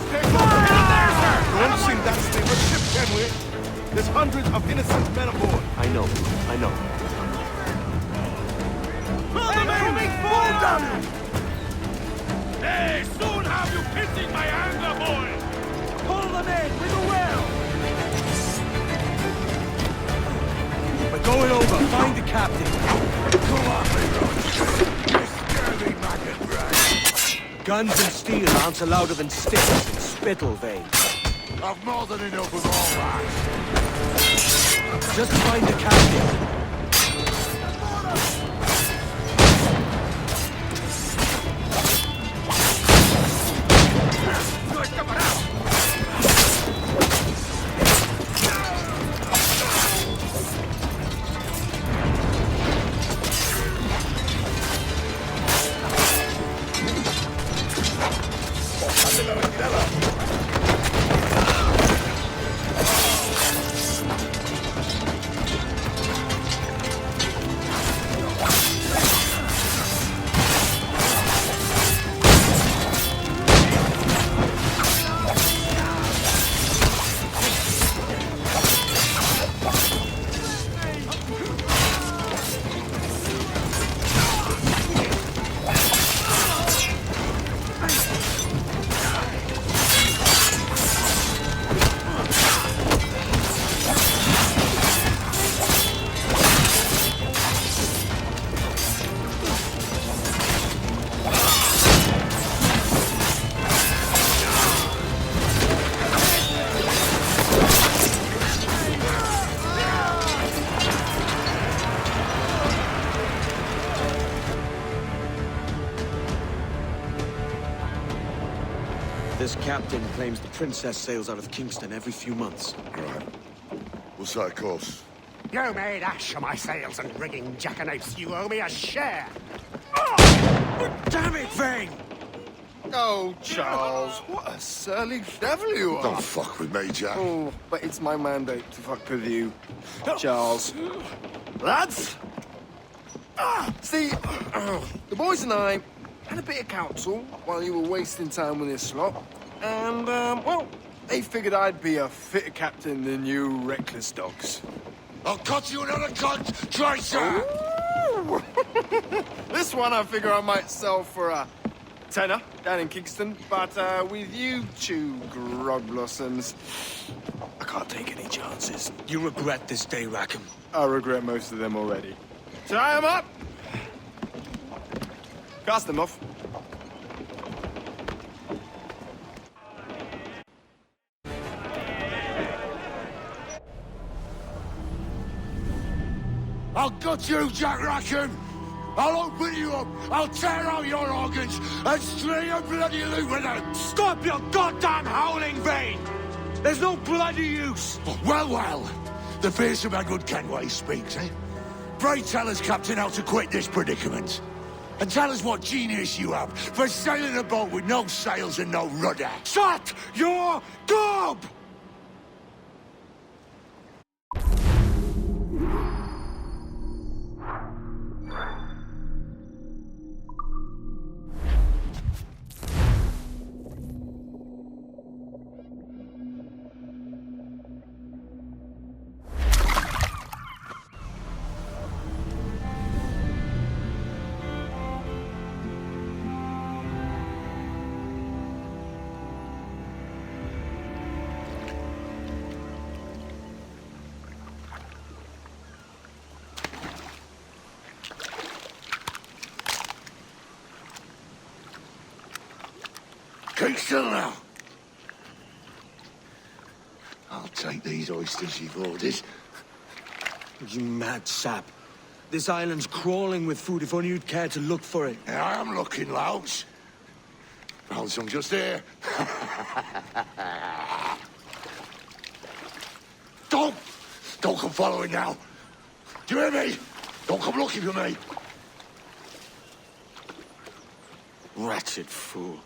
Stay Fire! Get up there, sir! Don't sink that slaver ship, Kenway. There's hundreds of innocent men aboard. I know. Pull them in! Fall down! They soon have you kissing my anger, boy! Pull them in with a will! We're going over. Find the captain. Come on, Leroy. You scurvy maggot rat. Guns and steel aren't louder than sticks and spittle, Vane. I've more than enough of all that. Just find the captain. This captain claims the princess sails out of Kingston every few months. Right. We'll set a course. You made ash of my sails and rigging, jackanapes. You owe me a share. Damn it, Vane! Oh, Charles, what a surly devil you are. Don't fuck with me, Jack. Oh, but it's my mandate to fuck with you, Charles. Lads! See, the boys and I had a bit of counsel while you were wasting time with this lot. And, well, they figured I'd be a fitter captain than you reckless dogs. I'll cut you another cunt, Tracer! This one I figure I might sell for a tenner down in Kingston, but with you two grog blossoms, I can't take any chances. You regret this day, Rackham. I regret most of them already. Tie them up! Cast them off. I'll gut you, Jack Rackham! I'll open you up, I'll tear out your organs, and string a bloody loop with them! Stop your goddamn howling, Vane! There's no bloody use! Well, well, the fearsome Edward Kenway speaks, eh? Pray tell us, Captain, how to quit this predicament. And tell us what genius you have for sailing a boat with no sails and no rudder. Shut your gob! Keep still now. I'll take these oysters you've ordered. You mad sap. This island's crawling with food if only you'd care to look for it. Yeah, I am looking, Louts. Found some just here. Don't come following now. Do you hear me? Don't come looking for me. Wretched fool.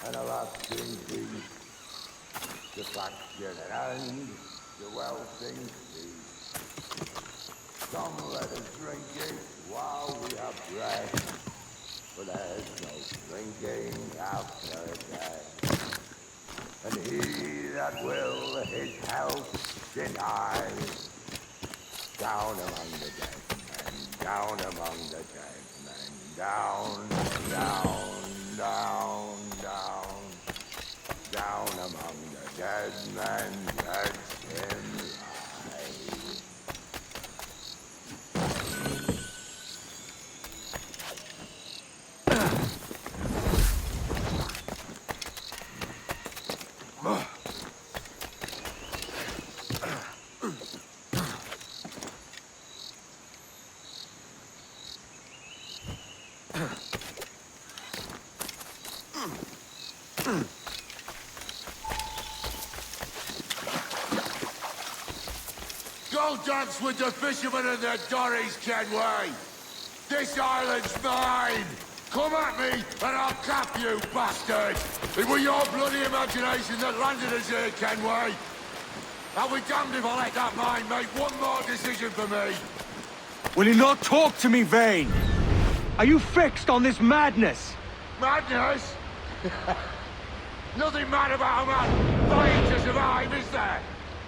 And a lasting peace. The faction and the wealthy peace. Come, let us drink it while we have breath. For there's no drinking after death. And he that will his health deny, down among the dead men, down among the dead men, down, down, down, down, down among the dead men, let him lie. I'll dance with the fishermen and their dories, Kenway. This island's mine. Come at me, and I'll cap you, bastard! It was your bloody imagination that landed us here, Kenway. I'll be damned if I let that mind make one more decision for me. Will you not talk to me, Vane? Are you fixed on this madness? Madness? Nothing mad about a man fighting to survive, is there?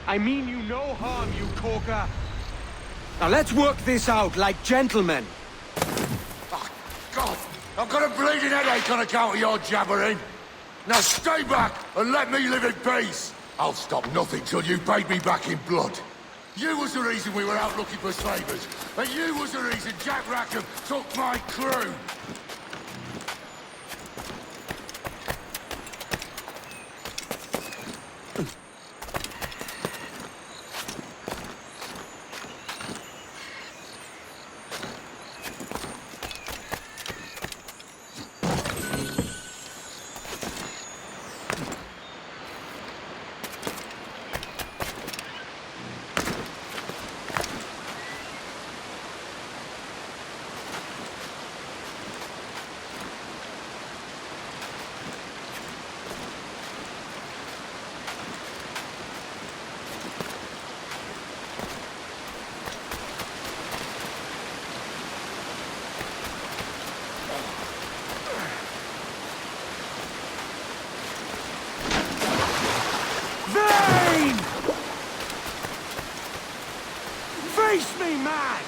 I mean you no harm, you corker. Now let's work this out like gentlemen. Oh, God, I've got a bleeding headache on account of your jabbering. Now stay back and let me live in peace. I'll stop nothing till you paid me back in blood. You was the reason we were out looking for slavers, and you was the reason Jack Rackham took my crew. Vane! Face me, man!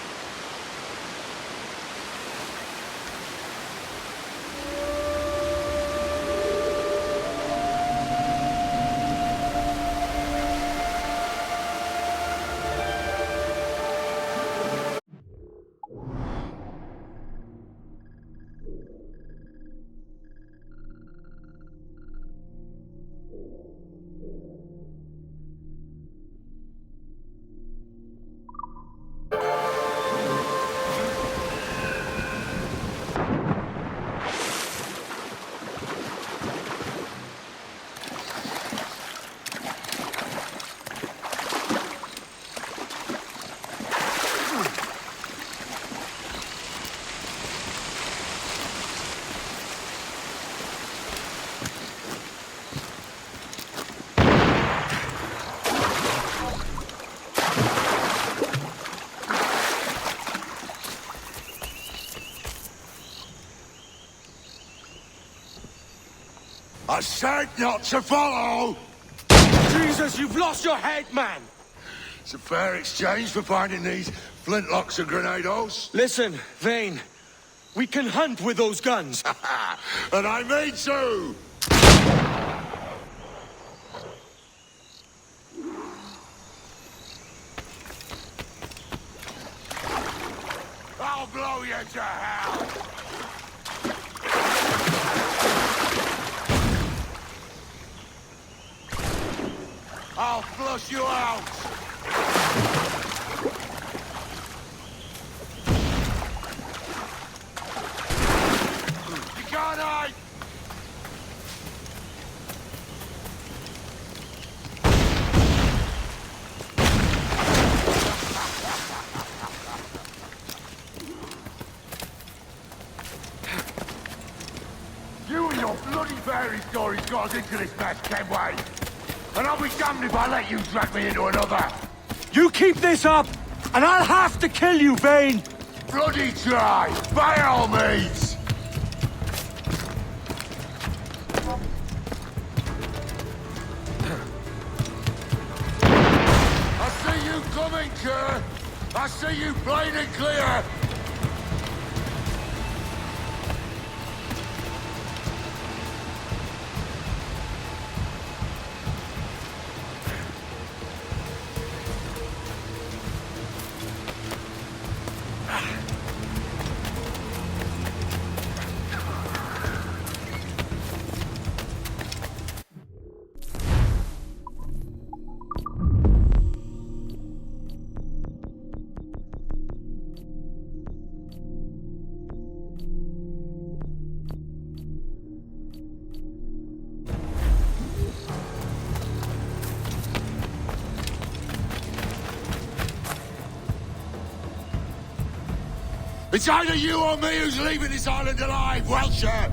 I said not to follow! Jesus, you've lost your head, man! It's a fair exchange for finding these flintlocks and grenados. Listen, Vane. We can hunt with those guns. And I mean to! I'll blow you to hell! I'll flush you out! You can't hide! You and your bloody fairy stories got us into this mess, Kenway! And I'll be damned if I let you drag me into another! You keep this up, and I'll have to kill you, Vane! Bloody try! By all means! I see you coming, Kerr! I see you plain and clear! It's either you or me who's leaving this island alive, Welcher.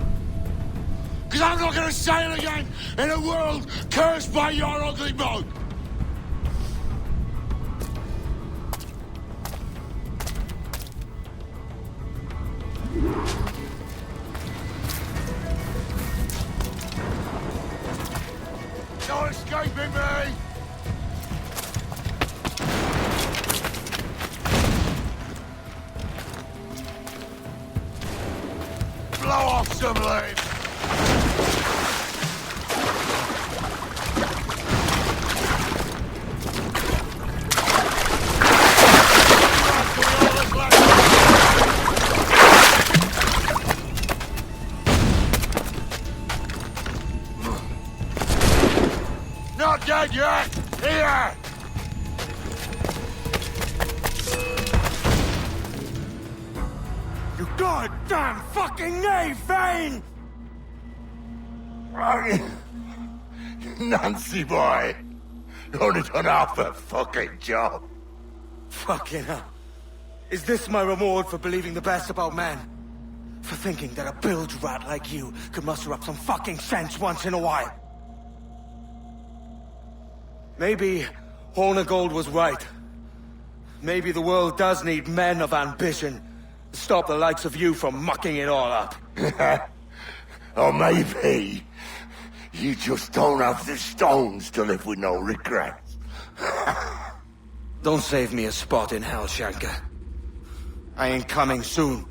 Because I'm not going to sail again in a world cursed by your ugly mug. No escaping me! Blow off some leaves! Not dead yet! Here! You goddamn fucking knave, Vane! Nancy boy! Only done half a fucking job. Fucking hell. Is this my reward for believing the best about men? For thinking that a bilge rat like you could muster up some fucking sense once in a while? Maybe Hornigold was right. Maybe the world does need men of ambition to stop the likes of you from mucking it all up. Or maybe you just don't have the stones to live with no regrets. Don't save me a spot in hell, Shanka. I ain't coming soon.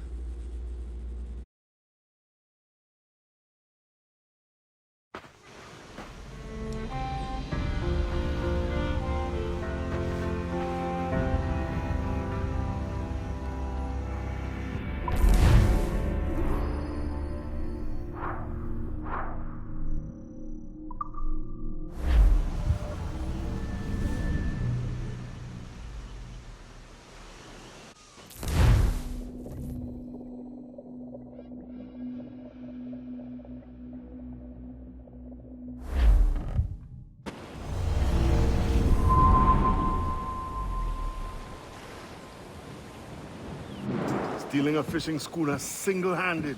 Stealing a fishing schooner single-handed.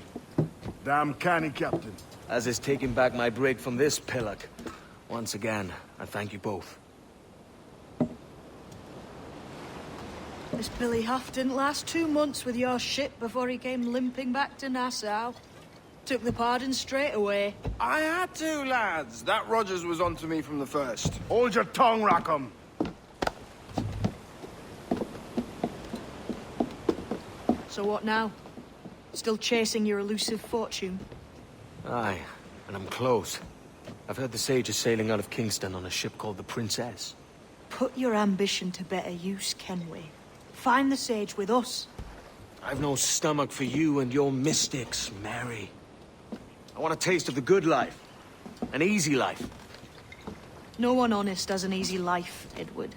Damn canny, Captain. As is taking back my brig from this pillock. Once again, I thank you both. This Billy Huff didn't last 2 months with your ship before he came limping back to Nassau. Took the pardon straight away. I had to, lads. That Rogers was onto me from the first. Hold your tongue, Rackham. So what now? Still chasing your elusive fortune? Aye, and I'm close. I've heard the Sage is sailing out of Kingston on a ship called the Princess. Put your ambition to better use, Kenway. Find the Sage with us. I've no stomach for you and your mystics, Mary. I want a taste of the good life. An easy life. No one honest has an easy life, Edward.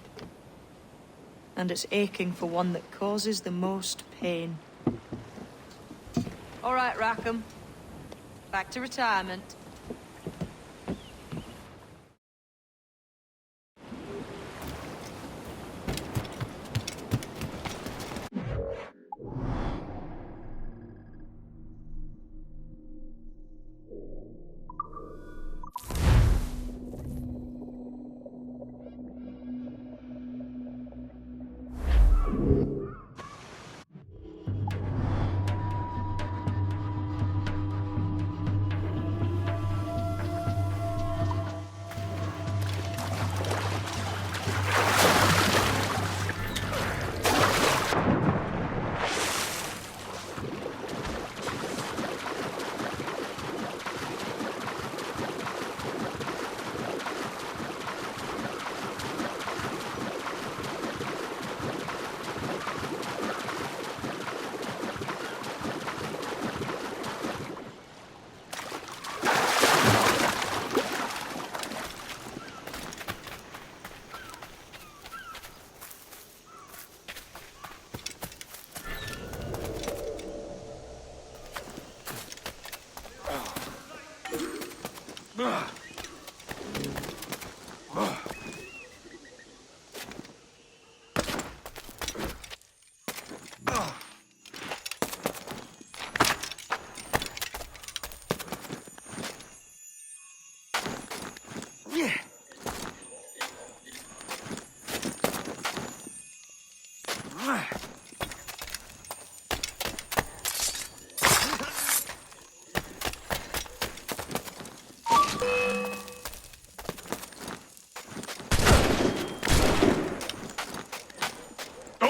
And it's aching for one that causes the most pain. All right, Rackham. Back to retirement.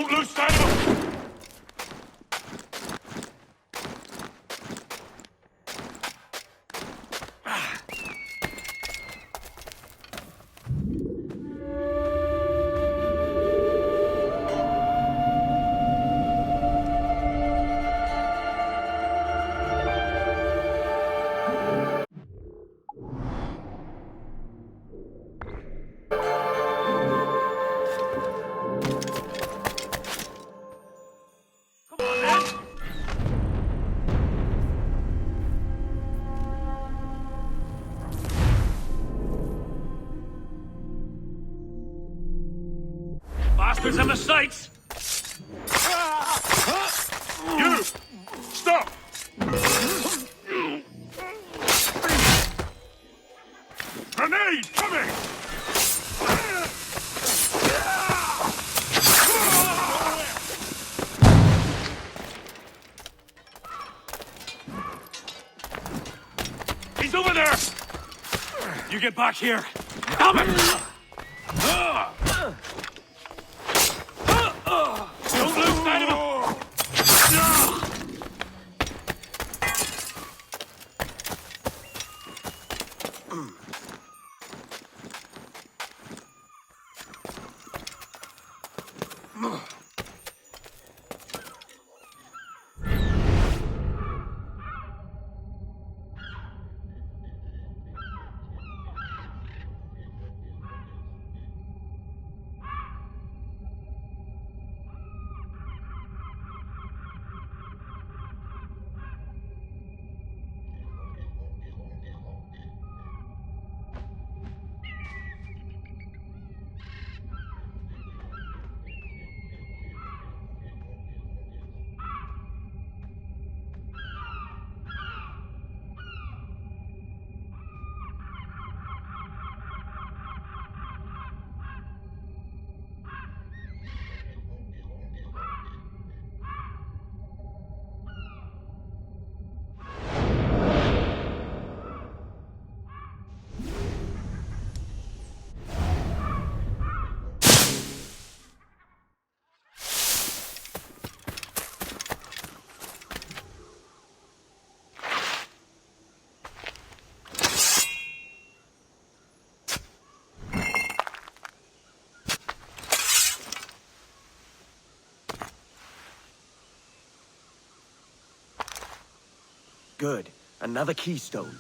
Don't lose sight of him! Bastards on the sights! You! Stop! Grenade coming! He's over there! You get back here! Help him! Don't lose sight of him! Good. Another keystone.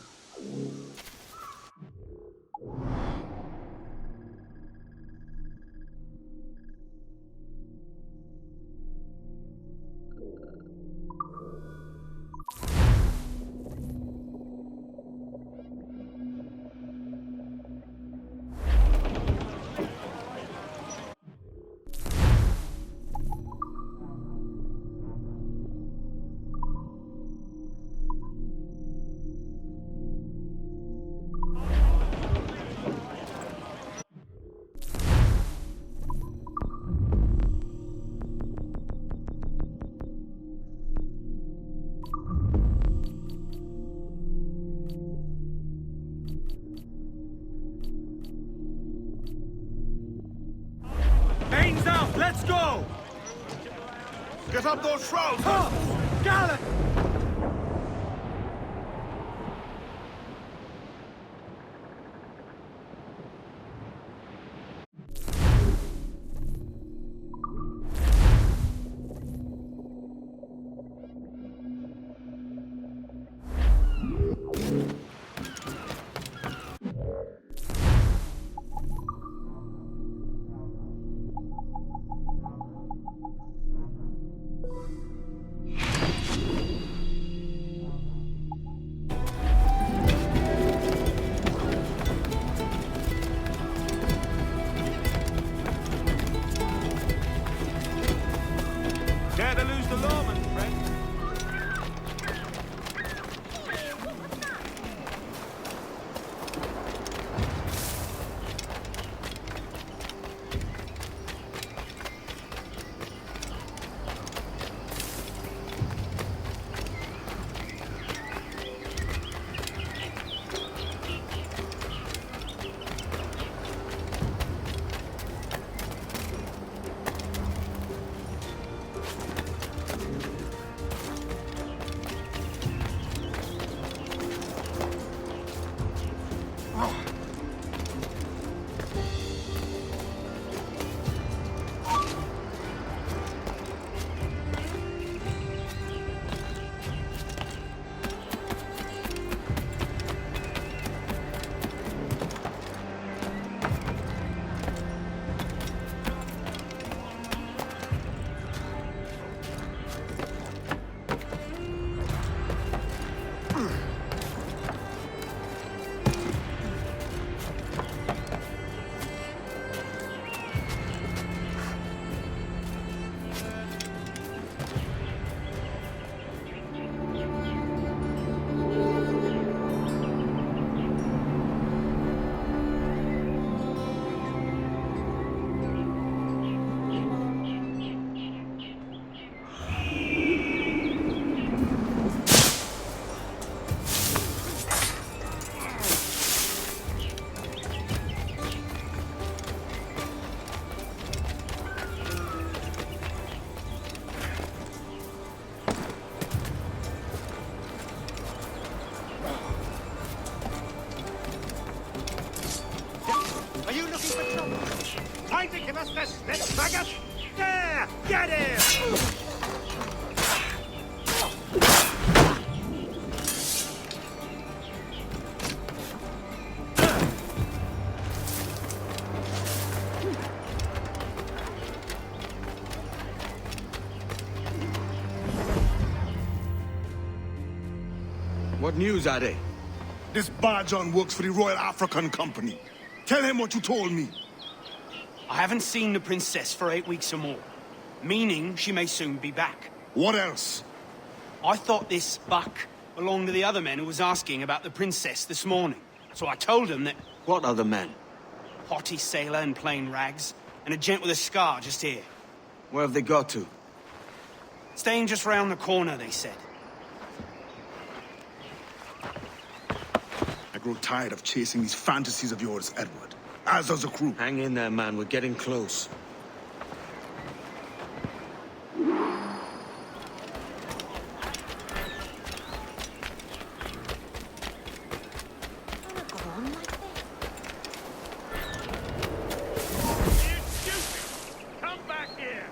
Mains out! Let's go! Get up those shrouds! Gallop! Yes, let's faggot! There! Get him! What news are they? This Barjon works for the Royal African Company. Tell him what you told me. I haven't seen the princess for 8 weeks or more, meaning she may soon be back. What else? I thought this buck belonged to the other men who was asking about the princess this morning. So I told him that... What other men? Haughty sailor in plain rags, and a gent with a scar just here. Where have they got to? Staying just round the corner, they said. I grow tired of chasing these fantasies of yours, Edward. As does the crew. Hang in there, man. We're getting close. Come back here!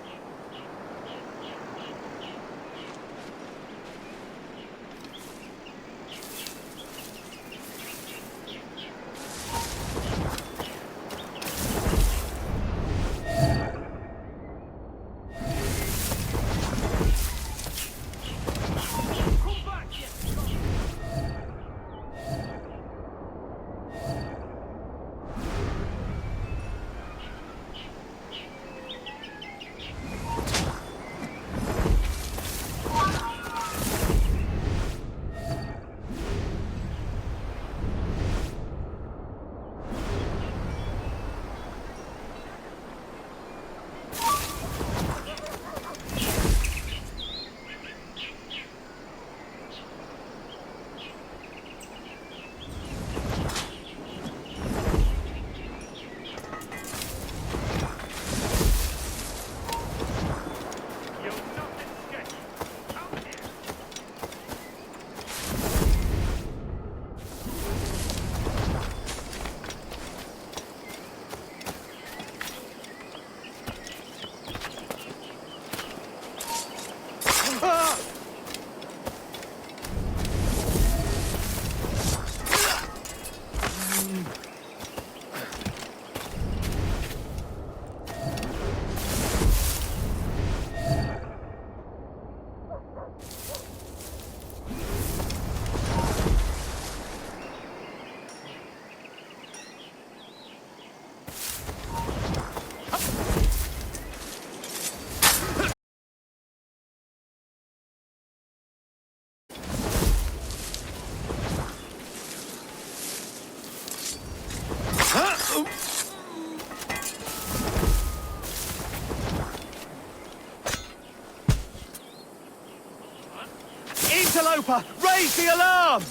Interloper! Raise the alarm!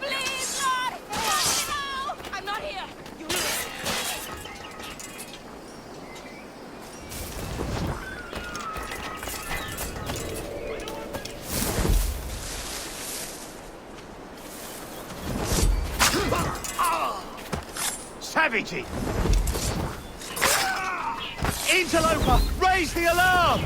Please, Lord! No! I'm not here! You... Savagey! Interloper! Raise the alarm!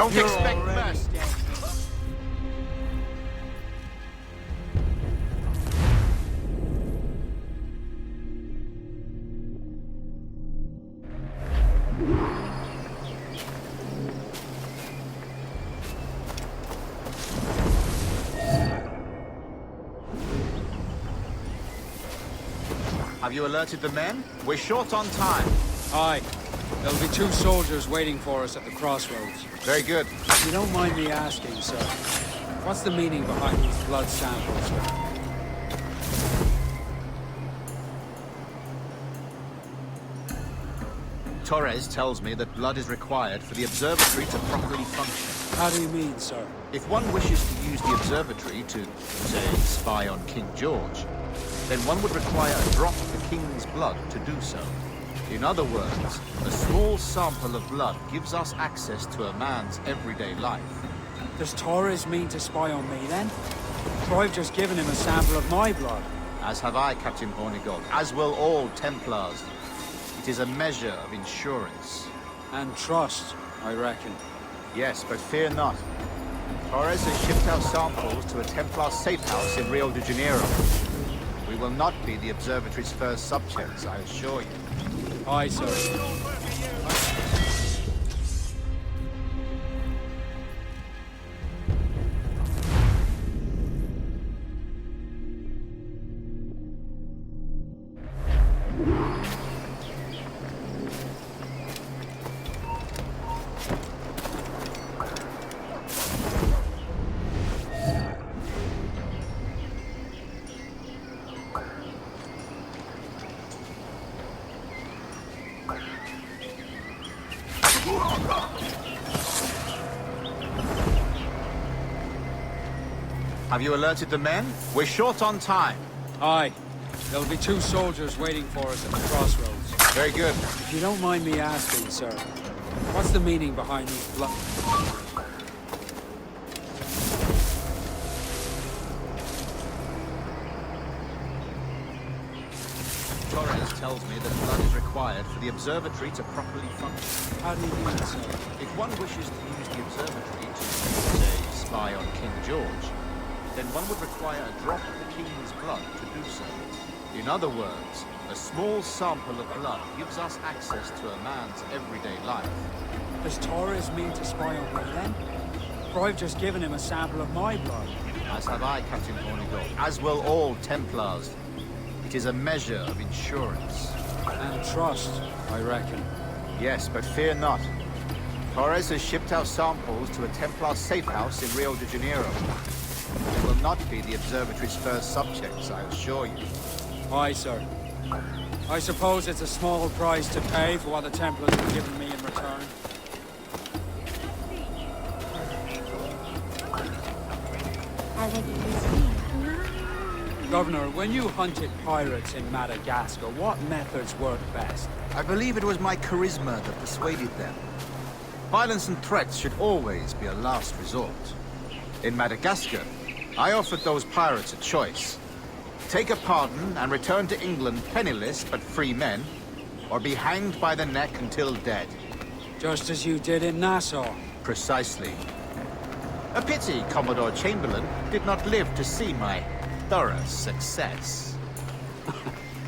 Don't You're expect already mercy. dead. Have you alerted the men? We're short on time. Aye. There'll be 2 soldiers waiting for us at the crossroads. Very good. If you don't mind me asking, sir, what's the meaning behind these blood samples? Torres tells me that blood is required for the observatory to properly function. How do you mean, sir? If one wishes to use the observatory to, say, spy on King George, then one would require a drop of the king's blood to do so. In other words, a small sample of blood gives us access to a man's everyday life. Does Torres mean to spy on me, then? For I've just given him a sample of my blood. As have I, Captain Hornigold, as will all Templars. It is a measure of insurance. And trust, I reckon. Yes, but fear not. Torres has shipped our samples to a Templar safe house in Rio de Janeiro. We will not be the observatory's first subjects, I assure you. Aye, sir. Have you alerted the men? We're short on time. Aye. There'll be 2 soldiers waiting for us at the crossroads. Very good. If you don't mind me asking, sir, what's the meaning behind these blood... Torres tells me that blood is required for the observatory to properly function. How do you mean, sir? If one wishes to use the observatory to, say, spy on King George, then one would require a drop of the king's blood to do so. In other words, a small sample of blood gives us access to a man's everyday life. Does Torres mean to spy on me, then? For I've just given him a sample of my blood. As have I, Captain Hornigold, as will all Templars. It is a measure of insurance. And trust, I reckon. Yes, but fear not. Torres has shipped our samples to a Templar safe house in Rio de Janeiro. We will not be the observatory's first subjects, I assure you. Aye, sir. I suppose it's a small price to pay for what the Templars have given me in return. Governor, when you hunted pirates in Madagascar, what methods worked best? I believe it was my charisma that persuaded them. Violence and threats should always be a last resort. In Madagascar, I offered those pirates a choice. Take a pardon and return to England penniless but free men, or be hanged by the neck until dead. Just as you did in Nassau. Precisely. A pity Commodore Chamberlain did not live to see my thorough success.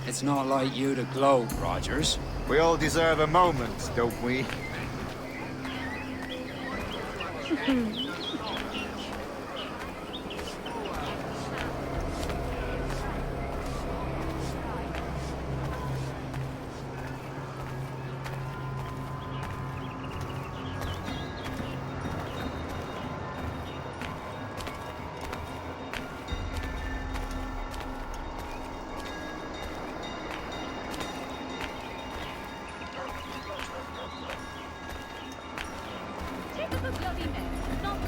It's not like you to gloat, Rogers. We all deserve a moment, don't we? Take a bloody mess. Not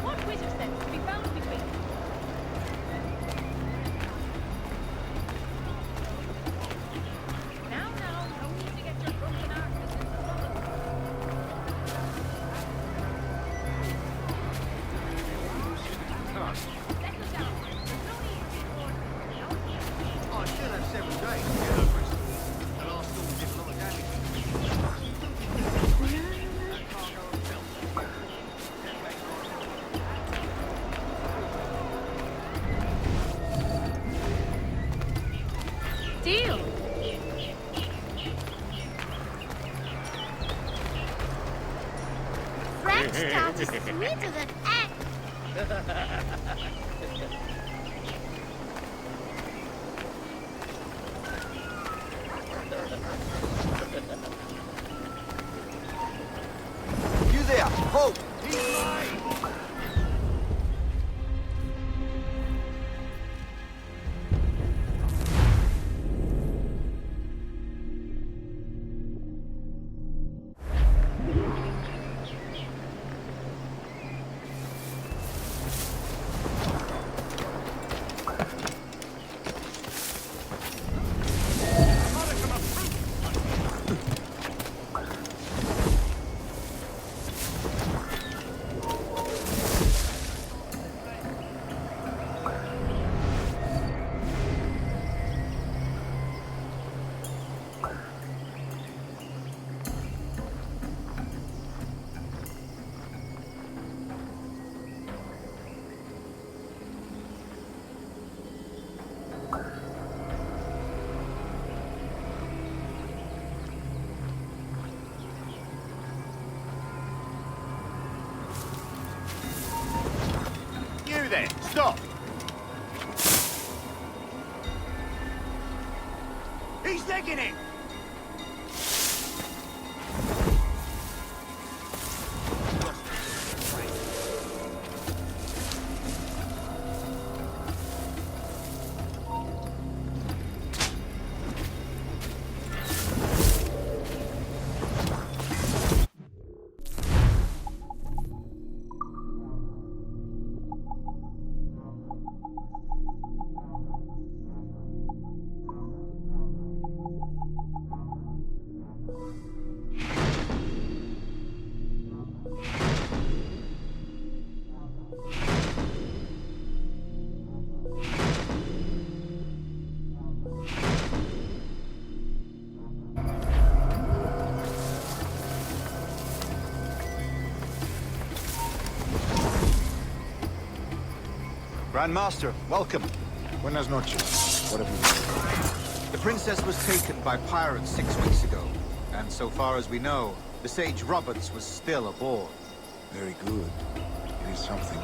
stout is sweeter than egg. You there, Hope! He's mine! You there, stop! He's legging it! Grandmaster, welcome. Buenas noches. What have you done? The princess was taken by pirates 6 weeks ago, and so far as we know, the Sage Roberts was still aboard. Very good. It is something,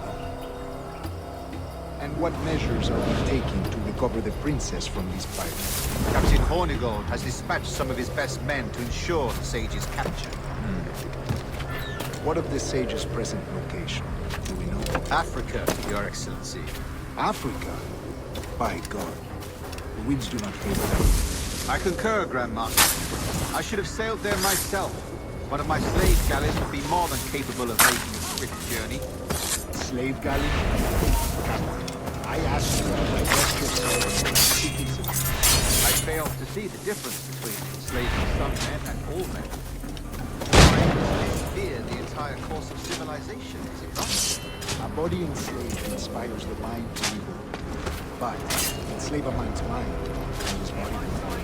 And what measures are we taking to recover the princess from these pirates? Captain Hornigold has dispatched some of his best men to ensure the Sage's capture. What of the Sage's present location? Do we know? Africa, Your Excellency. Africa? By God. The winds do not favor them. I concur, Grandmaster. I should have sailed there myself. One of my slave galleys would be more than capable of making a swift journey. Slave galley? Captain, I asked you to divest yourself of secrets. I failed to see the difference between enslaving some men and all men. Fear the entire course of civilization, is it not? A body enslaved inspires the mind to evil. But enslave a man's mind, and his body will follow.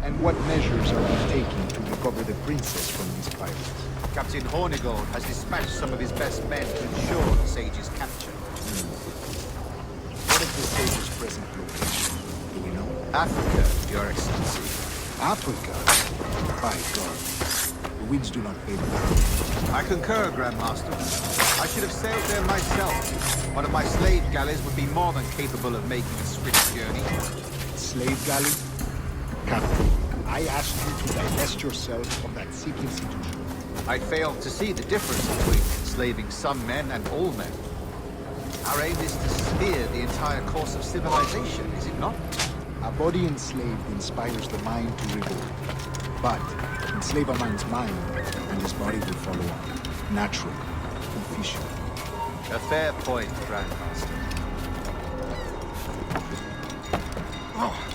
And what measures are we taking to recover the princess from these pirates? Captain Hornigold has dispatched some of his best men to ensure the Sage's capture. What is the Sage's present location? Do we know? Africa, Your Excellency. Africa? By God. The winds do not favor them. I concur, Grandmaster. I should have sailed there myself. One of my slave galleys would be more than capable of making a swift journey. Slave galley? Captain, I asked you to divest yourself of that sick institution. I failed to see the difference between enslaving some men and all men. Our aim is to steer the entire course of civilization, is it not? A body enslaved inspires the mind to revolt. But enslave a man's mind, and his body will follow on. Natural, official. A fair point, Grandmaster. Oh.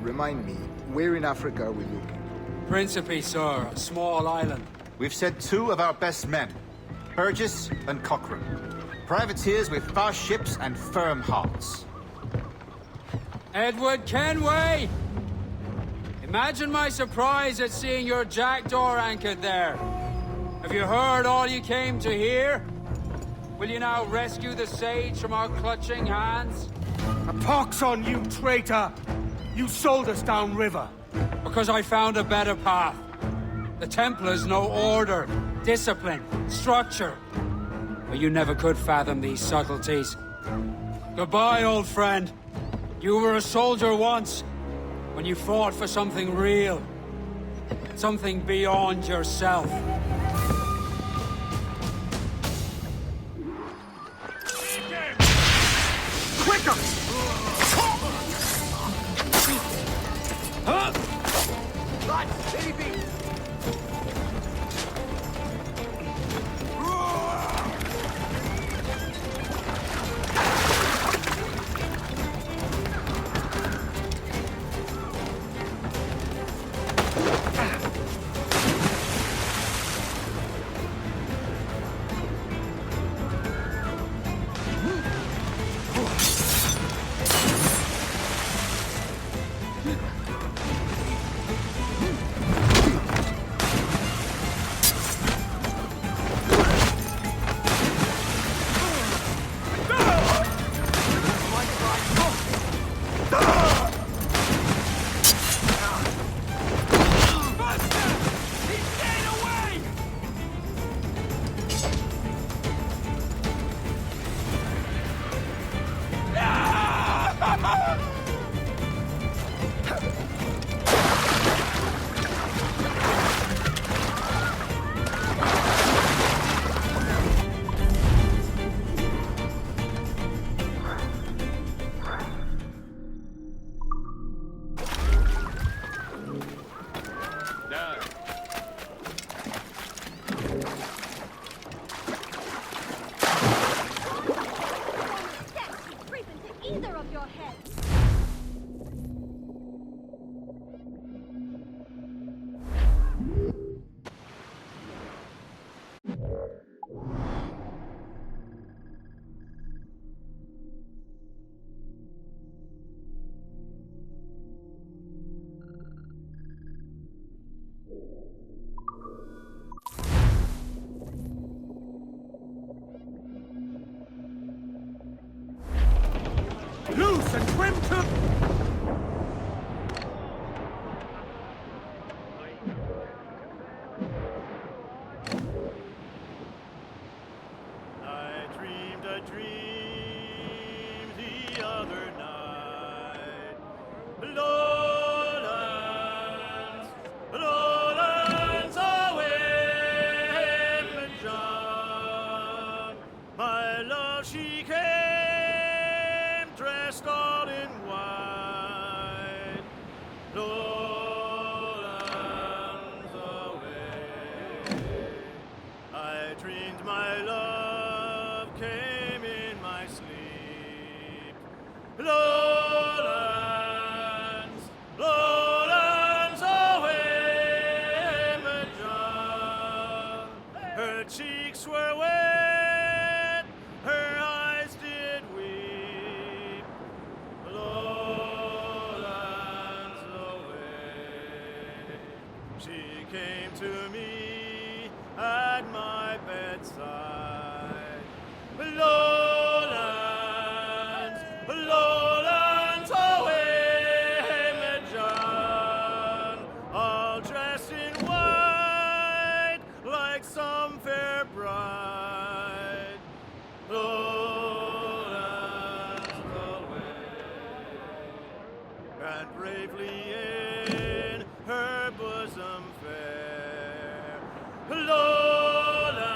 Remind me, Where in Africa are we looking? Principe, sir. A small island. We've sent 2 of our best men, Burgess and Cochrane. Privateers with fast ships and firm hearts. Edward Kenway! Imagine my surprise at seeing your jackdaw anchored there. Have you heard all you came to hear? Will you now rescue the sage from our clutching hands? A pox on you, traitor! You sold us downriver. Because I found a better path. The Templars know order, discipline, structure. But you never could fathom these subtleties. Goodbye, old friend. You were a soldier once, when you fought for something real. Something beyond yourself. Quicker! Huh? Lads, baby! Loose and trim to... I dreamed a dream the other night. Lowlands, lowlands away, John. My love, she came dressed all in white. Lowlands away. I dreamed my love came in my sleep. Lowlands, lowlands away, John. Her cheeks were wet, her eyes did weep. Lowlands away. She came to me at my bedside. Lowlands, lowlands away, John, all dressed in white like some fair bride. Lowlands away, and bravely in her bosom fair. Lowlands,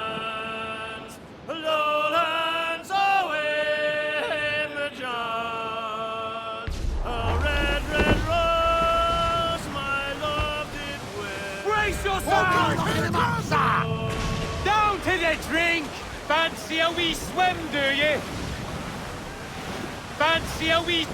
lowlands away, John. A red, red rose my love did wear. Brace yourself! Down to the drink! Fancy a wee swim, do you? Fancy a wee...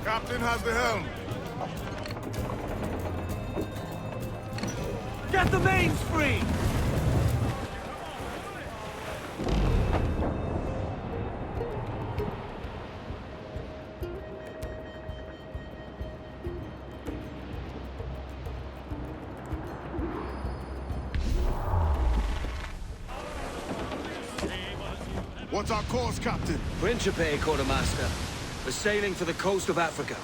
Captain has the helm. Get the mains free! What's our course, Captain? Principe, Quartermaster. We're sailing for the coast of Africa.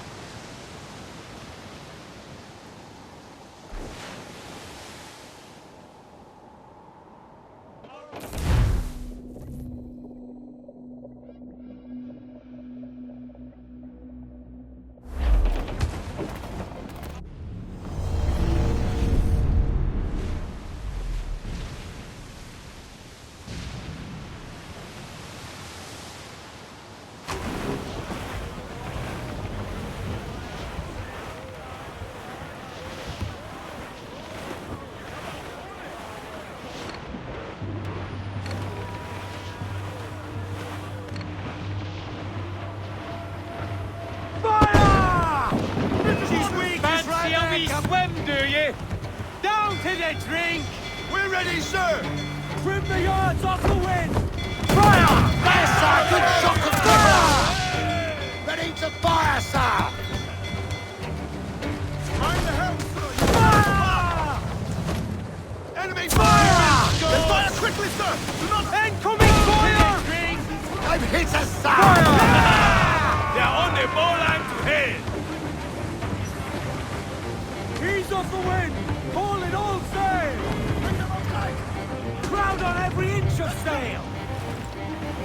Down to the drink! We're ready, sir! Trim the yards off the wind! Fire! There, sir! Good shot and fire! Ready to fire, sir! Mind the helm, sir! Fire! Enemy fire! Then fire quickly, sir! Do not... Incoming fire! I'm hit us, sir! They're on the bowline to head! Ease off the wind! Haul it all sail! Crowd on every inch of sail!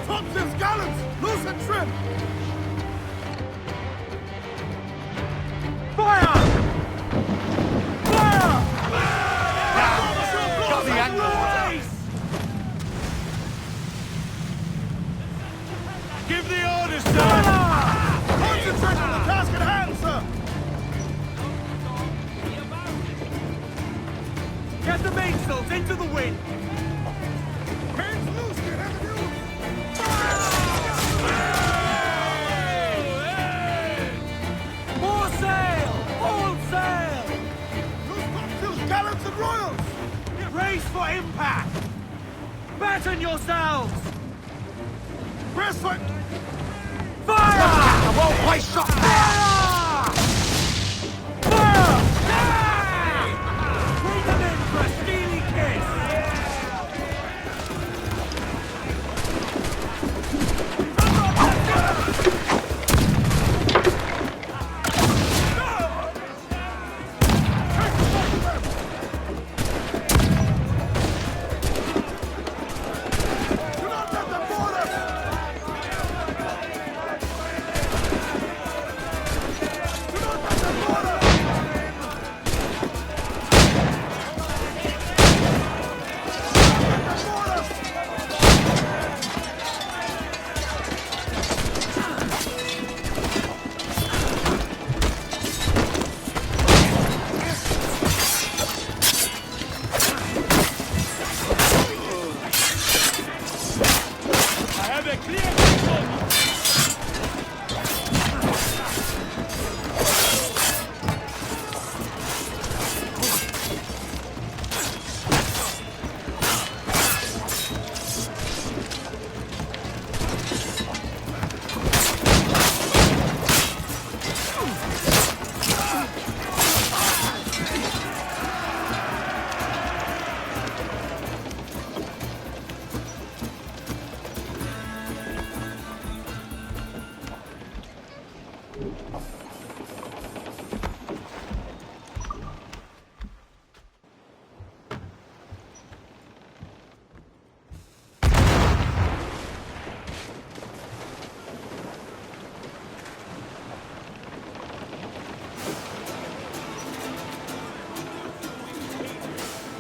Topsails, gallants! Loose and trim! Fire! Fire! Got the angle! Give the orders, sir! Concentrate on the task at hand, sir! Get the mainsails into the wind! Hands loose, get out of the More sail! All sail! Loose topsails, gallants and royals! Brace for impact! Batten yourselves! Press for... Fire! I won't waste shot! Fire! Bring them in for a steely kiss!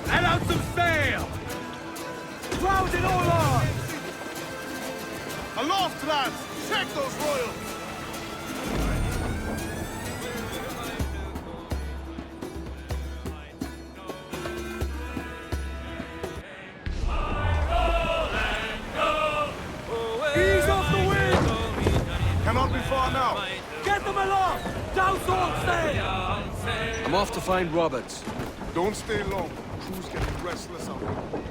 Let out some sail! Round it all on! Aloft, lads! Check those royals! Ease off the wind! Cannot be far now. Get them along! Douse all sail! I'm off to find Roberts. Don't stay long. Crew's getting restless out there.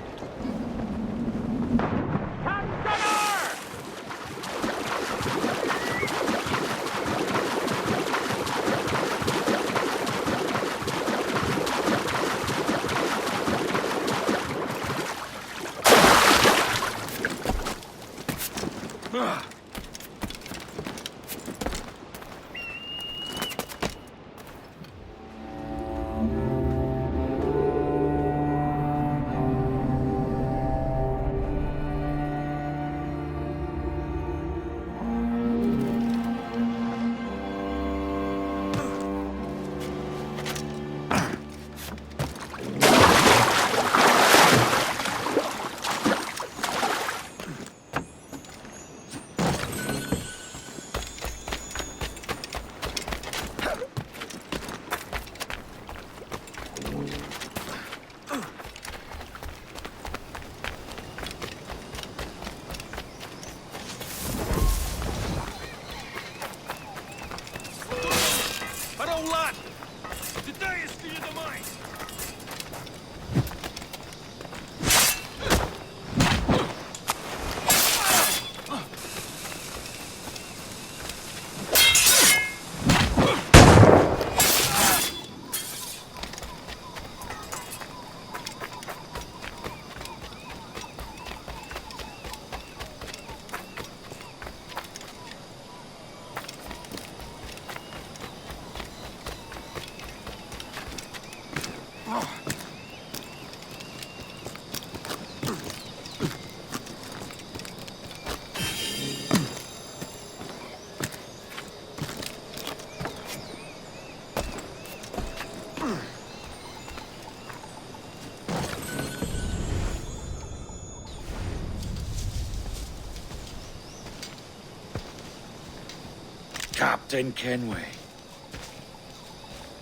Captain Kenway.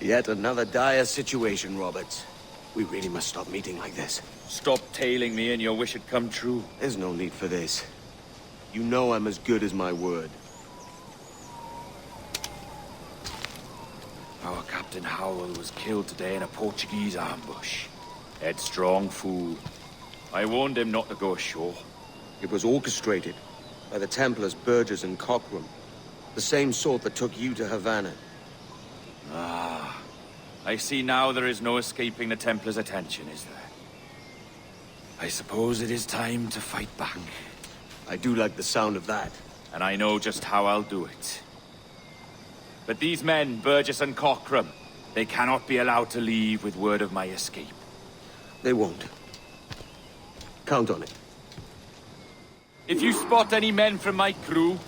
Yet another dire situation, Roberts. We really must stop meeting like this. Stop tailing me and your wish had come true. There's no need for this. You know I'm as good as my word. Our Captain Howell was killed today in a Portuguese ambush. Headstrong fool. I warned him not to go ashore. It was orchestrated by the Templars Burgess and Cockram. The same sort that took you to Havana. Ah. I see now there is no escaping the Templars' attention, is there? I suppose it is time to fight back. I do like the sound of that. And I know just how I'll do it. But these men, Burgess and Cockram, they cannot be allowed to leave with word of my escape. They won't. Count on it. If you spot any men from my crew,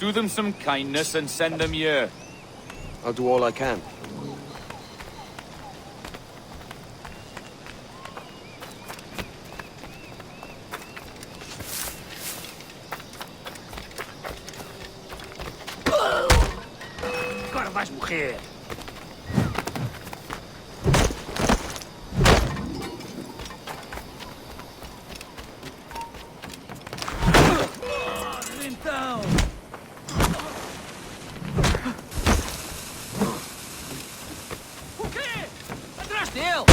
do them some kindness and send them here. I'll do all I can. Agora vais morrer. Então! O quê? Atrás dele!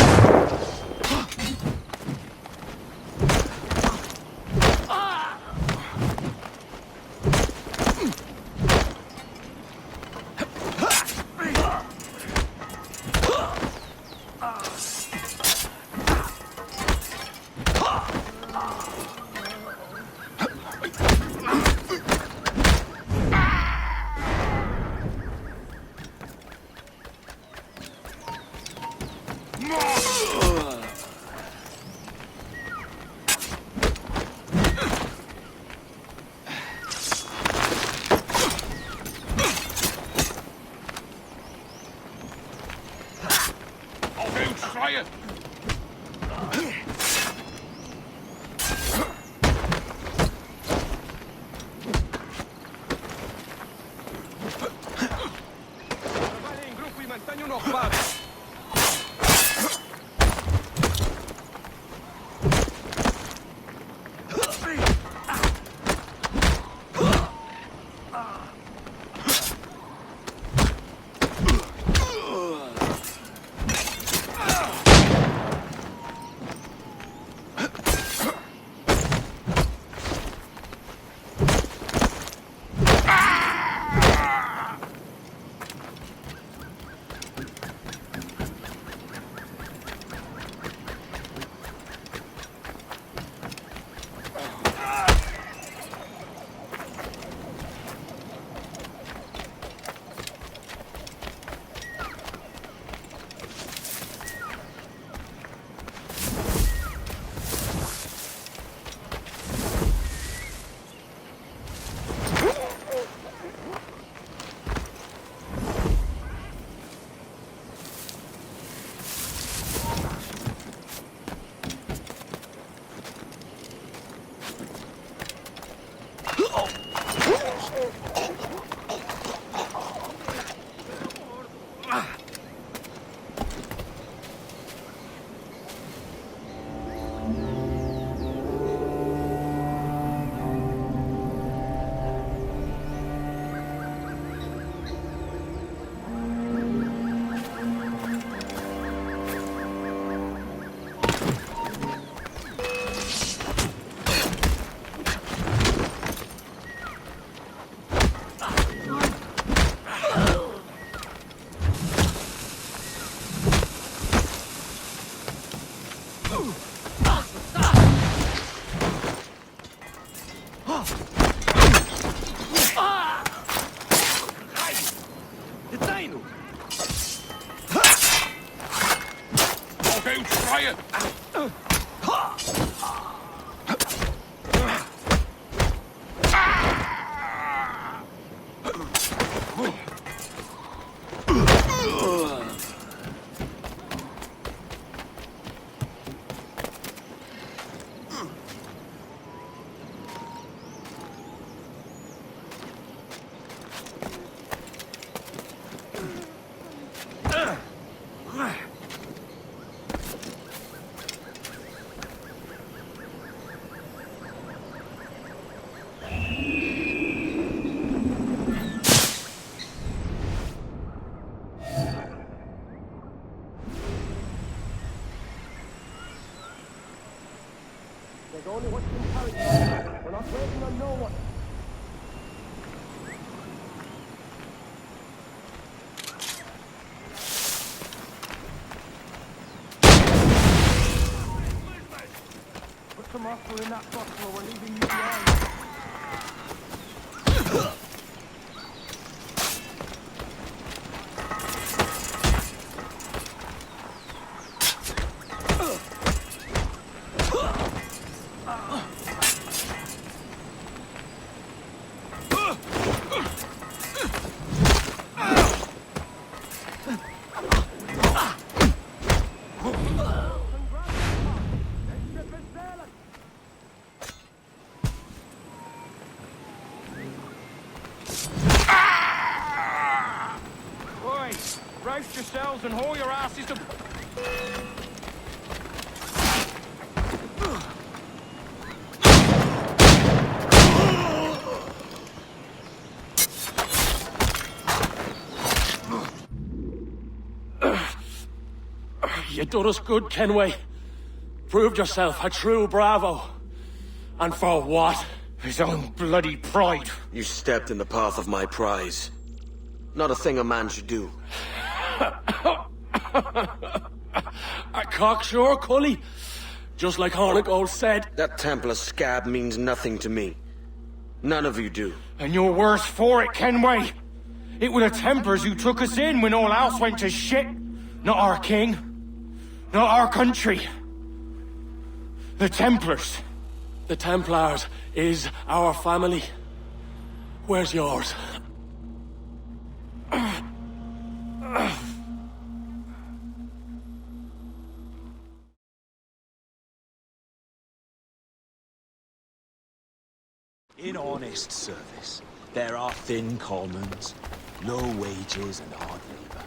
Detaino! Okay, try it! There's only what's been carried. We're not waiting on no one. Put some muscle in that bottle or we're leaving you behind. Roust yourselves and haul your asses to... You done us good, Kenway. Proved yourself a true bravo. And for what? His own bloody pride. You stepped in the path of my prize. Not a thing a man should do. A cocksure, Cully. Just like Hornigold said. That Templar scab means nothing to me. None of you do. And you're worse for it, Kenway. It were the Templars who took us in when all else went to shit. Not our king. Not our country. The Templars. The Templars is our family. Where's yours? In honest service, there are thin commons, low wages and hard labour.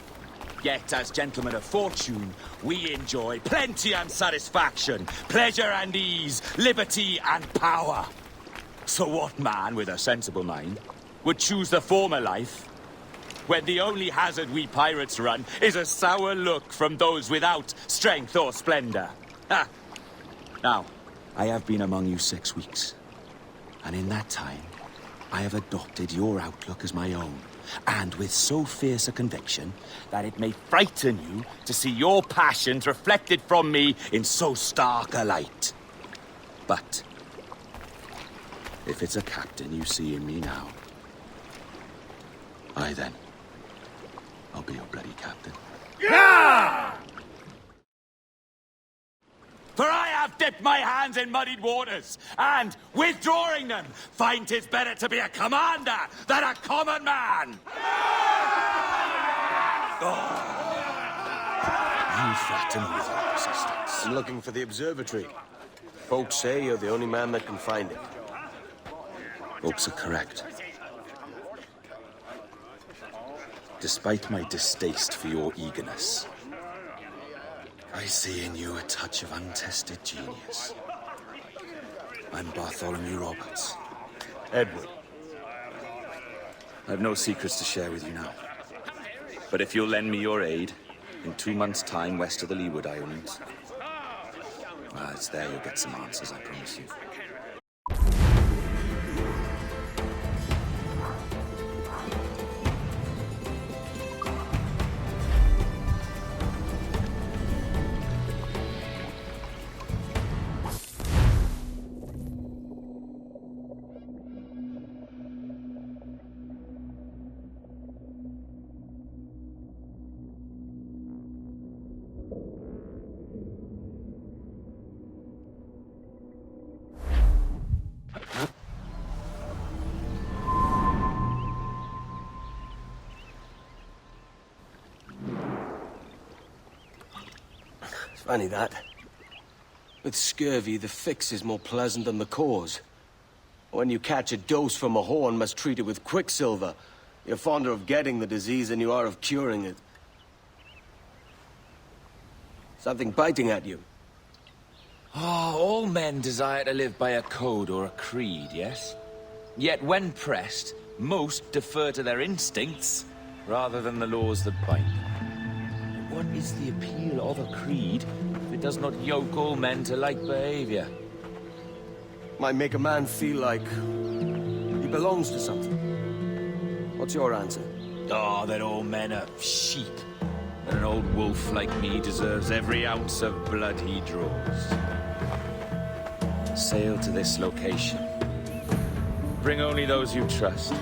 Yet, as gentlemen of fortune, we enjoy plenty and satisfaction, pleasure and ease, liberty and power. So what man with a sensible mind would choose the former life, when the only hazard we pirates run is a sour look from those without strength or splendor? Ha! Now, I have been among you 6 weeks. And in that time, I have adopted your outlook as my own, and with so fierce a conviction that it may frighten you to see your passions reflected from me in so stark a light. But if it's a captain you see in me now, aye then, I'll be your bloody captain. Yeah! For I have dipped my hands in muddied waters, and, withdrawing them, find 'tis better to be a commander than a common man! You threaten with your persistence. I'm looking for the observatory. Folks say you're the only man that can find it. Folks are correct. Despite my distaste for your eagerness, I see in you a touch of untested genius. I'm Bartholomew Roberts. Edward. I've no secrets to share with you now. But if you'll lend me your aid, in 2 months' time west of the Leeward Islands, well, it's there you'll get some answers, I promise you. Funny that. With scurvy, the fix is more pleasant than the cause. When you catch a dose from a horn, must treat it with quicksilver. You're fonder of getting the disease than you are of curing it. Something biting at you. Ah, all men desire to live by a code or a creed, yes? Yet when pressed, most defer to their instincts rather than the laws that bind them. What is the appeal of a creed if it does not yoke all men to like behavior? Might make a man feel like he belongs to something. What's your answer? Oh, that all men are sheep. And an old wolf like me deserves every ounce of blood he draws. Sail to this location. Bring only those you trust.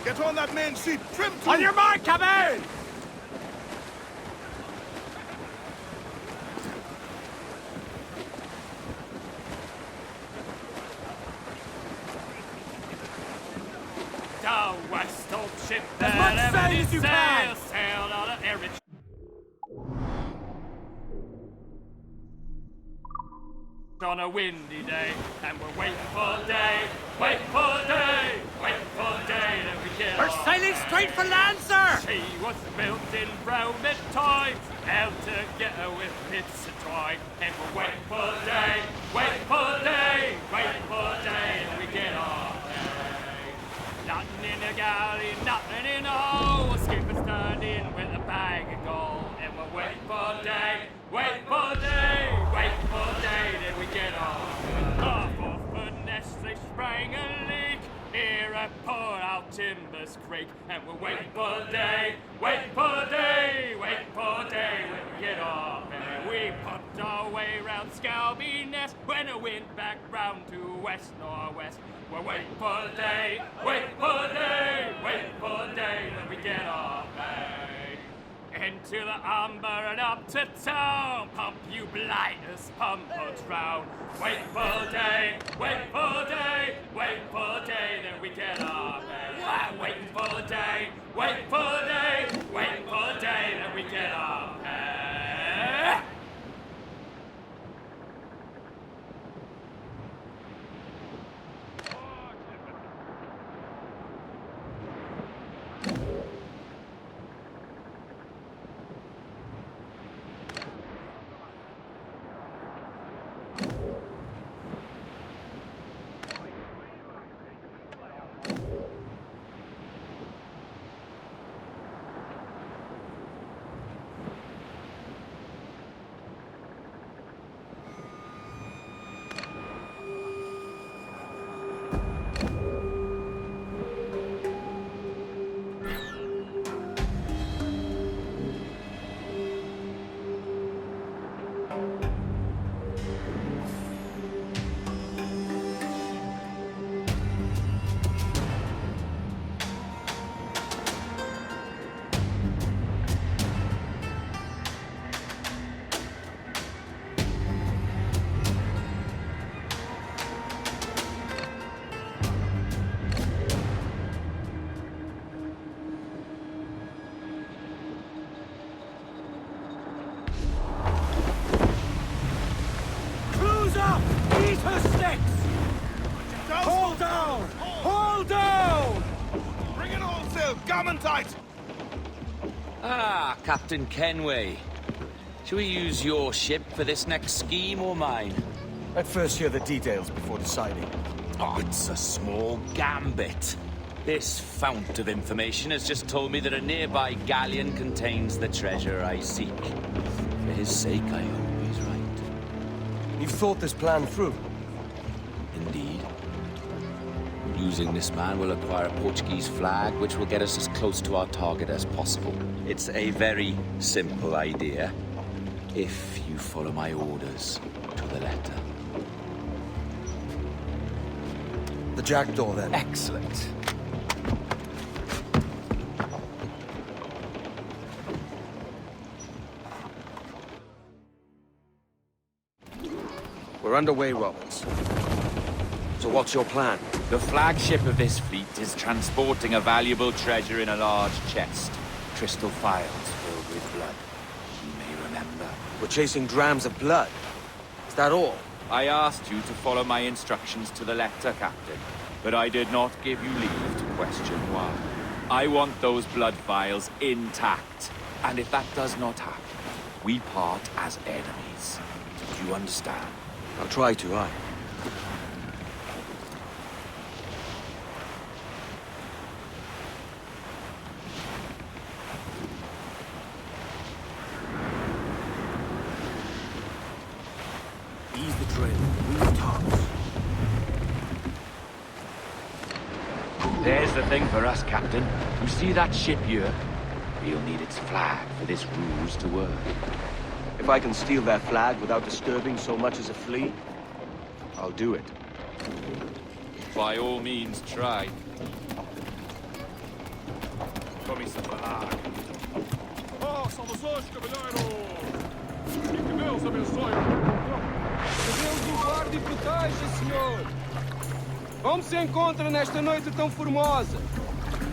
Get on that main sheet, trim to! On your mark, come in! Down west, old ship, As much sail as you can! Sail out of Erich. On a windy day, and we're waiting for day, waiting for day, waiting for day that we get. We're sailing straight for land, sir! She was built in Roman times, held together with bits of twine, and we're waiting for day, waiting for day, waiting for day that we get our day. Nothing in a galley, nothing in a hole. Skipper's turned in with a bag of gold, and we're waiting for day, waiting for day, waiting for day that we get our half off the nest, they sprang a leak. Here at Port Out Timbers Creek, and we're waiting for day, waiting for day, waiting for day when we get off. And we pumped our way round Scalby Nest when it went back round to west northwest. We're waiting for day, waiting for day, waiting for day when we get off. Into the umber and up to town. Pump, you blighters, pump or drown. Wait for day, wait for day, wait for day, then we get our pay. Waiting for day, wait for day, wait for day, then we get our pay. Hold down! Bring it all sail, gammon tight! Ah, Captain Kenway. Shall we use your ship for this next scheme or mine? I'd first hear the details before deciding. Oh, it's a small gambit. This fount of information has just told me that a nearby galleon contains the treasure I seek. For his sake, I hope he's right. You've thought this plan through? Indeed. Using this man, we'll acquire a Portuguese flag, which will get us as close to our target as possible. It's a very simple idea, if you follow my orders to the letter. The jackdaw, then. Excellent. We're underway, Roberts. So what's your plan? The flagship of this fleet is transporting a valuable treasure in a large chest. Crystal phials filled with blood. You may remember. We're chasing drams of blood. Is that all? I asked you to follow my instructions to the letter, Captain. But I did not give you leave to question why. I want those blood vials intact. And if that does not happen, we part as enemies. Do you understand? I'll try to, aye. Ease the trail. Move tops. There's the thing for us, Captain. You see that ship here? We'll need its flag for this ruse to work. If I can steal their flag without disturbing so much as a flea, I'll do it. By all means, try. Comissa flag. Oh, saudações, cavalheiro! E que Deus abençoe. Que Deus o guarde e proteja, senhor! Como se encontra nesta noite tão formosa?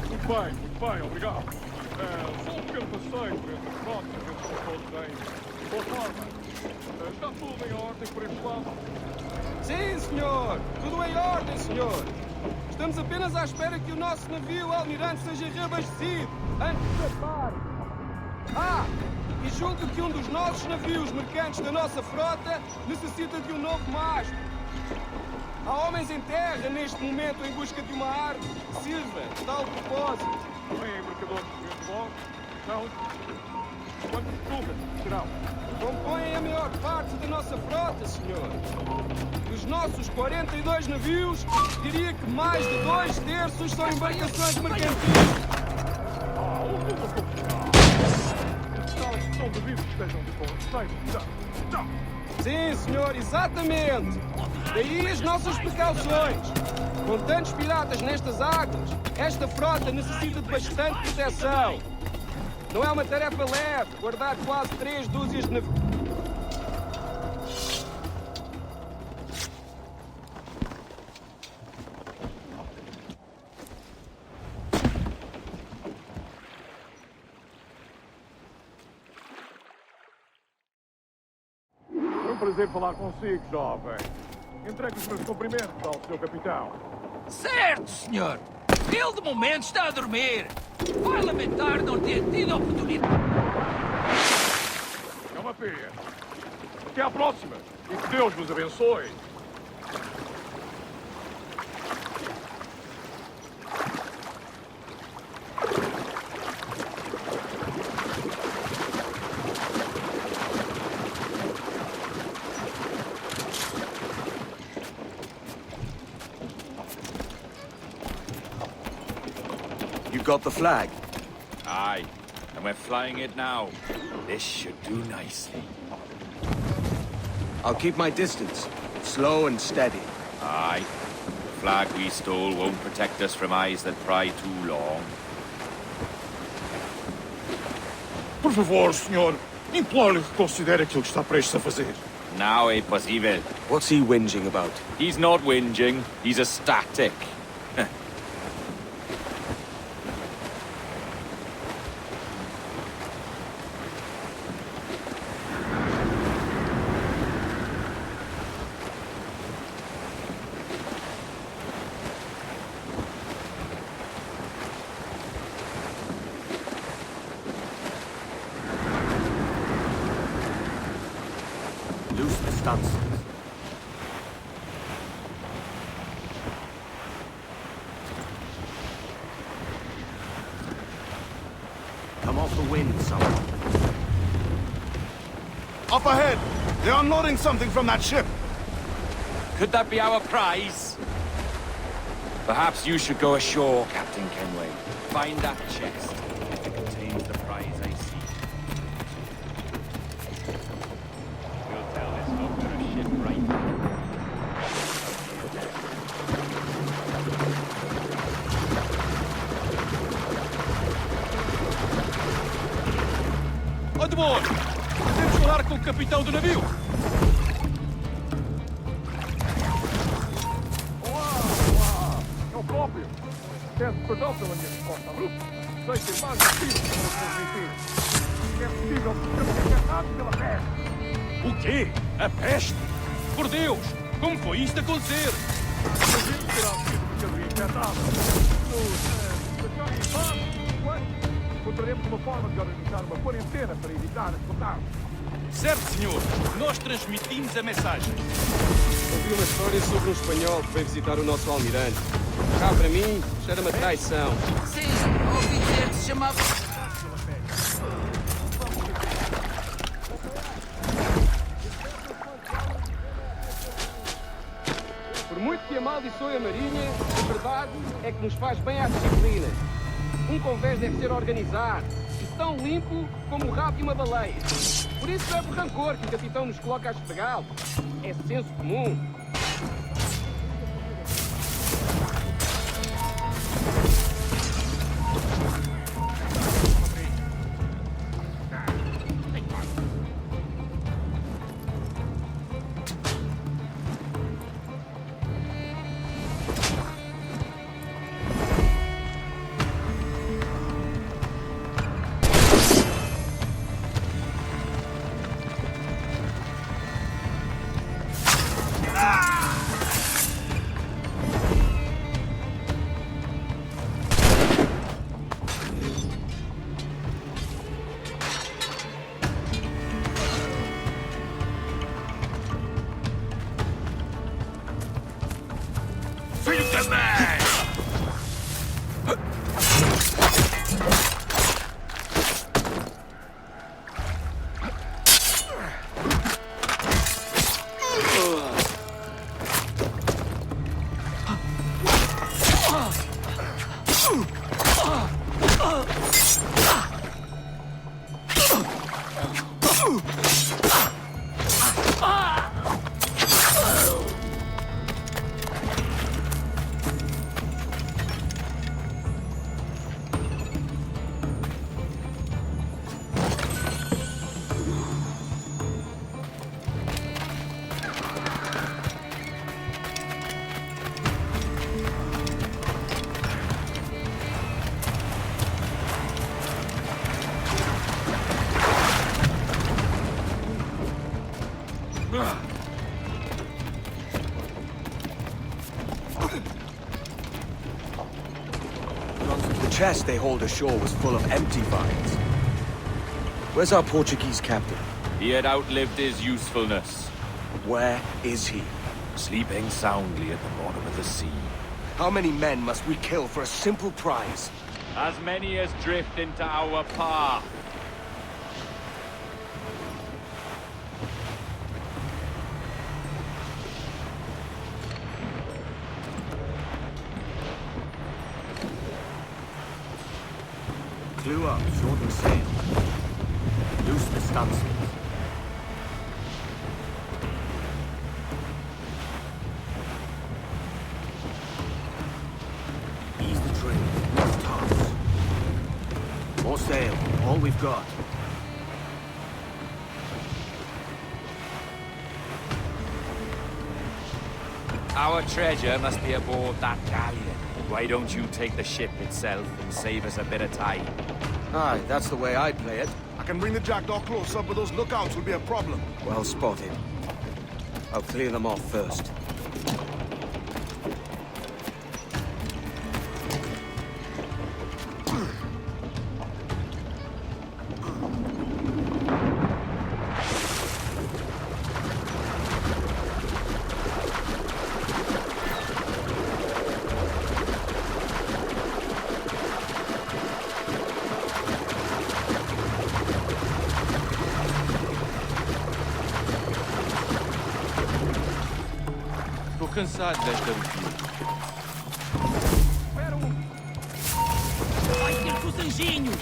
Muito bem, obrigado. Só um pequeno passeio por entre as rotas, entre os todos bem. Boa forma. Está tudo em ordem por este lado? Sim, senhor! Tudo em ordem, senhor! Estamos apenas à espera que o nosso navio almirante seja reabastecido antes de zarpar. Ah! E julgo que um dos nossos navios mercantes da nossa frota necessita de um novo mastro. Há homens em terra neste momento em busca de uma árvore que sirva de tal propósito. Vem, embarcador de logo. Não. Quantas turmas serão? Compõem a maior parte da nossa frota, senhor. Dos nossos 42 navios, diria que mais de 2/3 são embarcações mercantis. São devidos que estejam de bom estado. Sim, senhor, exatamente. Daí as nossas precauções. Com tantos piratas nestas águas, esta frota necessita de bastante proteção. Não é uma tarefa leve guardar quase 3 dúzias de navios. É um prazer falar consigo, jovem. Entregue os meus cumprimentos ao seu capitão. Certo, senhor. Ele, de momento, está a dormir. Vai lamentar não ter tido a oportunidade. É uma pena. Até à próxima. E que Deus vos abençoe. You got the flag? Aye, and we're flying it now. This should do nicely. I'll keep my distance. Slow and steady. Aye. The flag we stole won't protect us from eyes that pry too long. Por favor, senhor. Imploro-lhe que considere aquilo que está prestes a fazer. Now é possível. What's he whinging about? He's not whinging. He's ecstatic. stances. Come off the wind, someone. Up ahead! They're unloading something from that ship! Could that be our prize? Perhaps you should go ashore, Captain Kenway. Find that chest. If it contains the prize I seek. We'll tell this folk we're a ship right now. Ó de boa! Temos que falar com o capitão do navio! É o próprio. Peço perdão pela minha resposta abrupta. Sei ter mais motivos para transmitir. É possível que estamos encarnados pela peste. O quê? A peste? Por Deus! Como foi isto acontecer? Imagino que terá sido mercadoria infectada. Nos deixarem em paz, quando encontraremos uma forma de organizar uma quarentena para evitar as contágios. Certo, senhor. Nós transmitimos a mensagem. Ouvi uma história sobre um espanhol que foi visitar o nosso almirante. Cá para mim, cheira-me a traição. Sim, ouvi dizer que se chamava... Por muito que amaldiçoe a marinha, a verdade é que nos faz bem à disciplina. Um convés deve ser organizado e tão limpo como o rabo de uma baleia. Por isso leva o rancor que o capitão nos coloca a esfregá-lo. É senso comum. The chest they hauled ashore was full of empty vials. Where's our Portuguese captain? He had outlived his usefulness. Where is he? Sleeping soundly at the bottom of the sea. How many men must we kill for a simple prize? As many as drift into our path. Clew up, shorten sail. Loose the stunsails. Ease the train. Rough tops. More sail. All we've got. Our treasure must be aboard that galleon. Why don't you take the ship itself and save us a bit of time? Aye, that's the way I'd play it. I can bring the jackdaw closer, but those lookouts will be a problem. Well spotted. I'll clear them off first. cansado desta rotina. Vai ter com os anjinhos!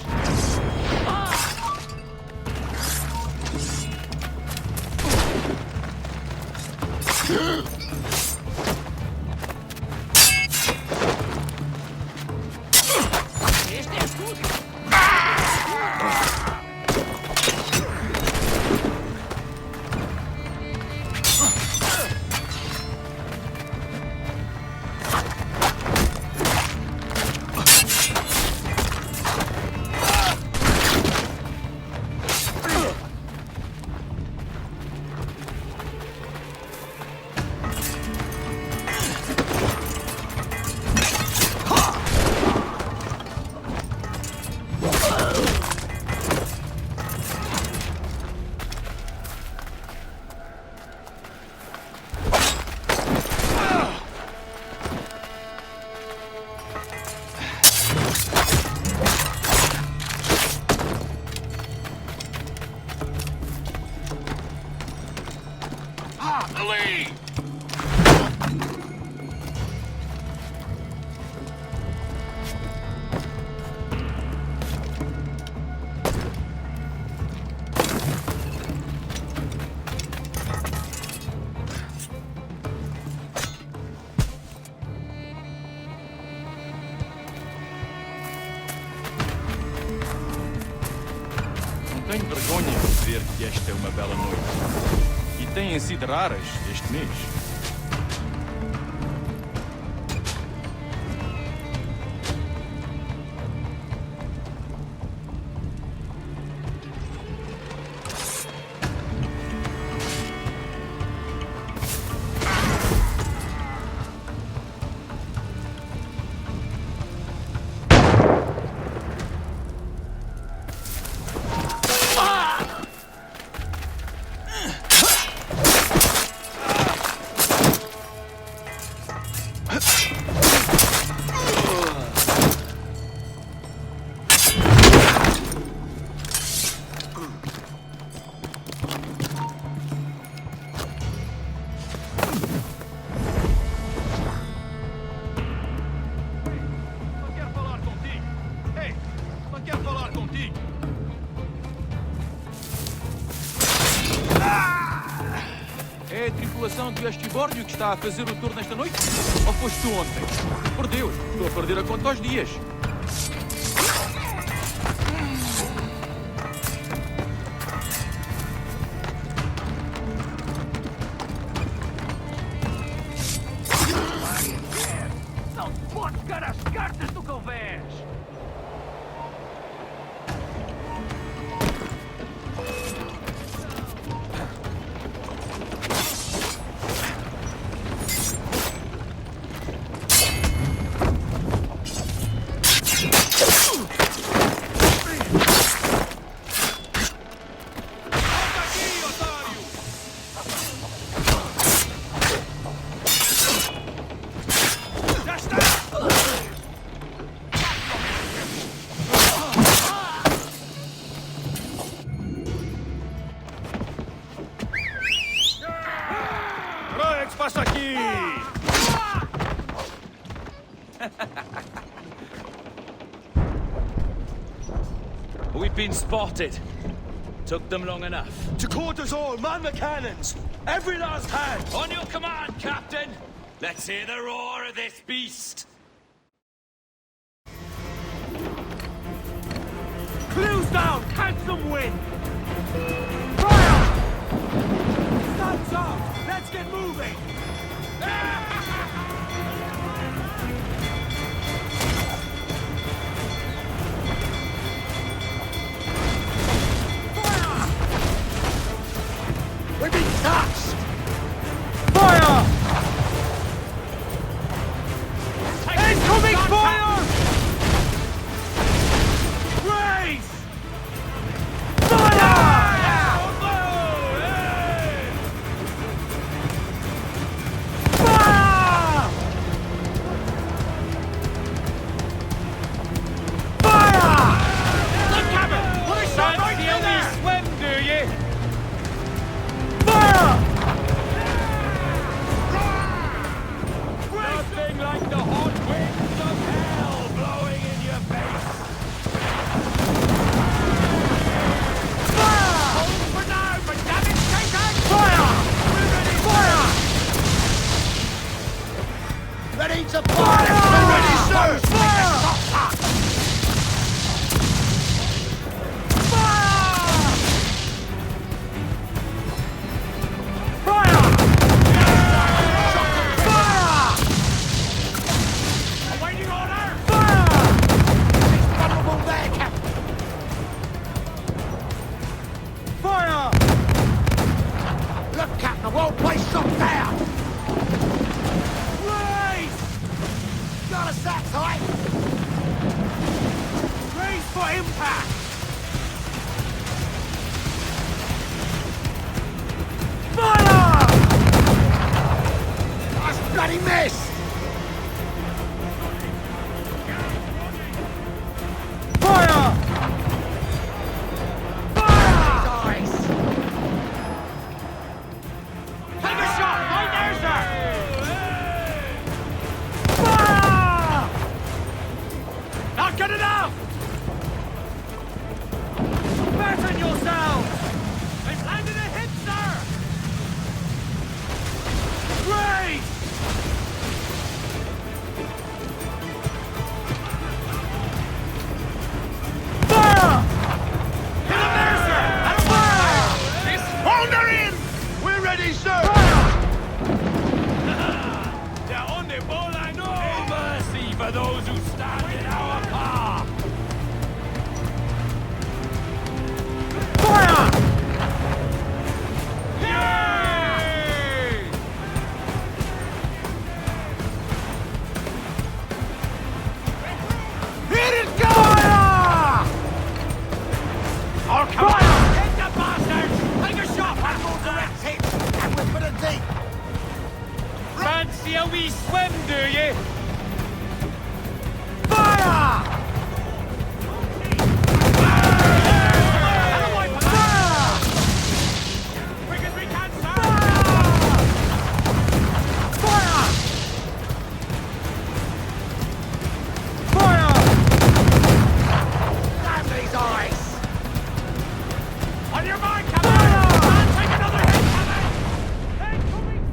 Este é tudo! Tenho vergonha de dizer que esta é uma bela noite. E têm sido raras este mês. É a tripulação do Estibórdio que está a fazer o tour nesta noite? Ou foste tu ontem? Por Deus, estou a perder a conta aos dias. Não te podes jogar as cartas do convés! O que passa aqui? We've been spotted. Took them long enough. To quarters all, man the cannons! Every last hand! On your command, Captain! Let's hear the roar of this beast! Clues down! Catch some wind! Fire! Stands up! Let's get moving! We're being touched! Fire! Incoming fire! Raise! Fire! ready to fire! I'm ready, sir! Awaiting order! It's vulnerable there, Captain! Fire! Look, Captain, the whole place shut down! Raise! Got us that tight! Raise for impact! Fire! That's bloody missed! Fire! Eyes! Take a shot! Right there, sir! Fire! Not good enough! Fasten yourselves! They've landed a hit, sir! Great! Fire! Hit him there, sir! And fire! Hold her in! We're ready, sir! They're on the ball, I know! No mercy for those who stand in our path! Fire! Yay! Here it goes! Our fire! Hit the bastards! Take a shot! One more direct hit, and we're for the deep! Fancy a wee swim, do you? Fire! Quick as we can, sir! Fire! Fire! Damn these eyes! On your mark, Captain! And take another hit, Captain! Incoming!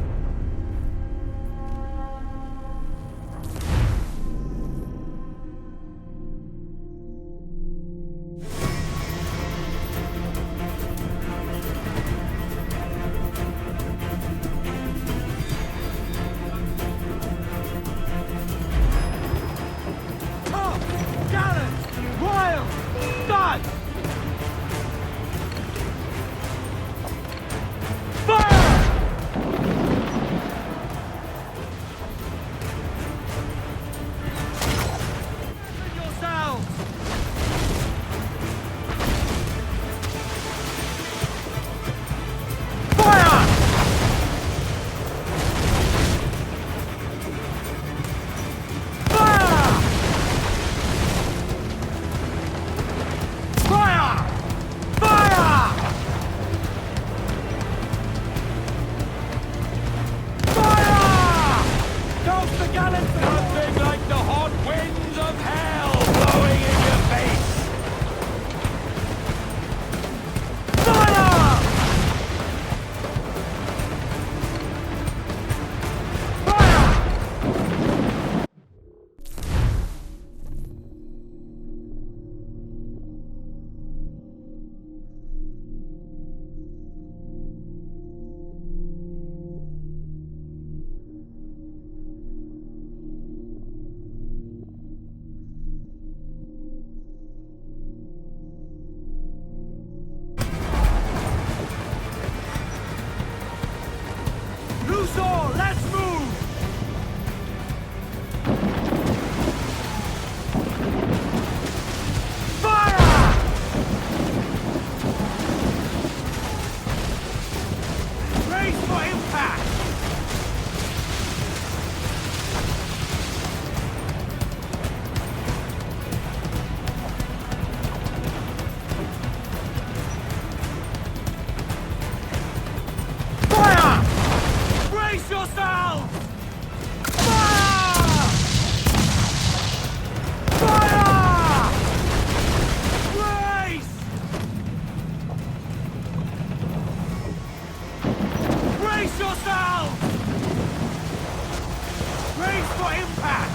for impact!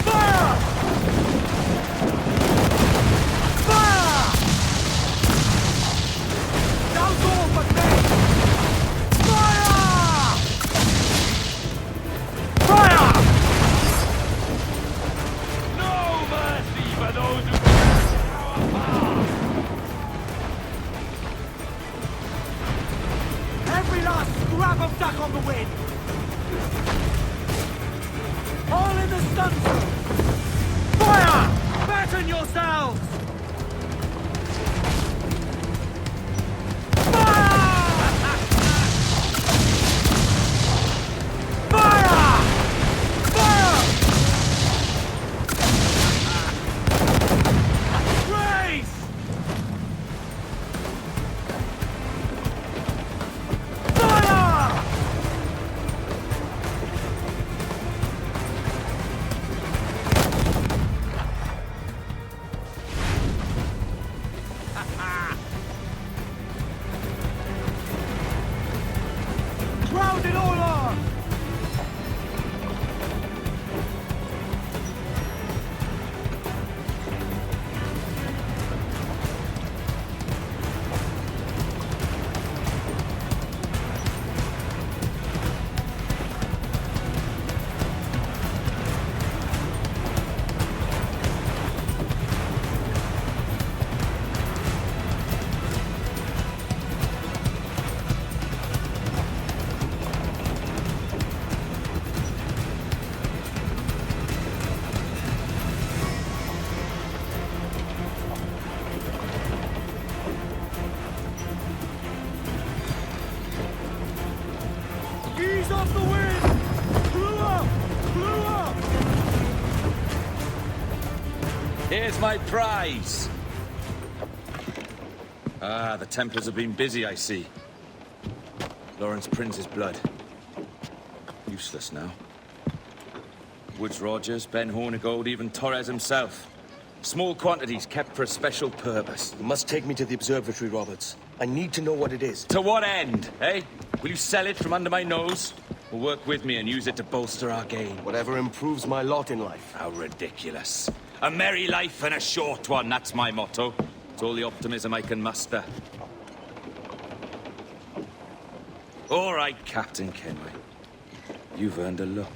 Fire! Fire! Down all but me! Fire! Fire! No mercy for those who our path! Every last scrap of duck on the wind! All in the stunsail! Fire! Batten yourselves! Round it all on! Ease off the wind! Blew up! Blew up! Here's my prize! Ah, the Templars have been busy, I see. Lawrence Prince's blood. Useless now. Woods Rogers, Ben Hornigold, even Torres himself. Small quantities kept for a special purpose. You must take me to the observatory, Roberts. I need to know what it is. To what end, eh? Will you sell it from under my nose? Or work with me and use it to bolster our gain? Whatever improves my lot in life. How ridiculous. A merry life and a short one, that's my motto. It's all the optimism I can muster. All right, Captain Kenway. You've earned a look.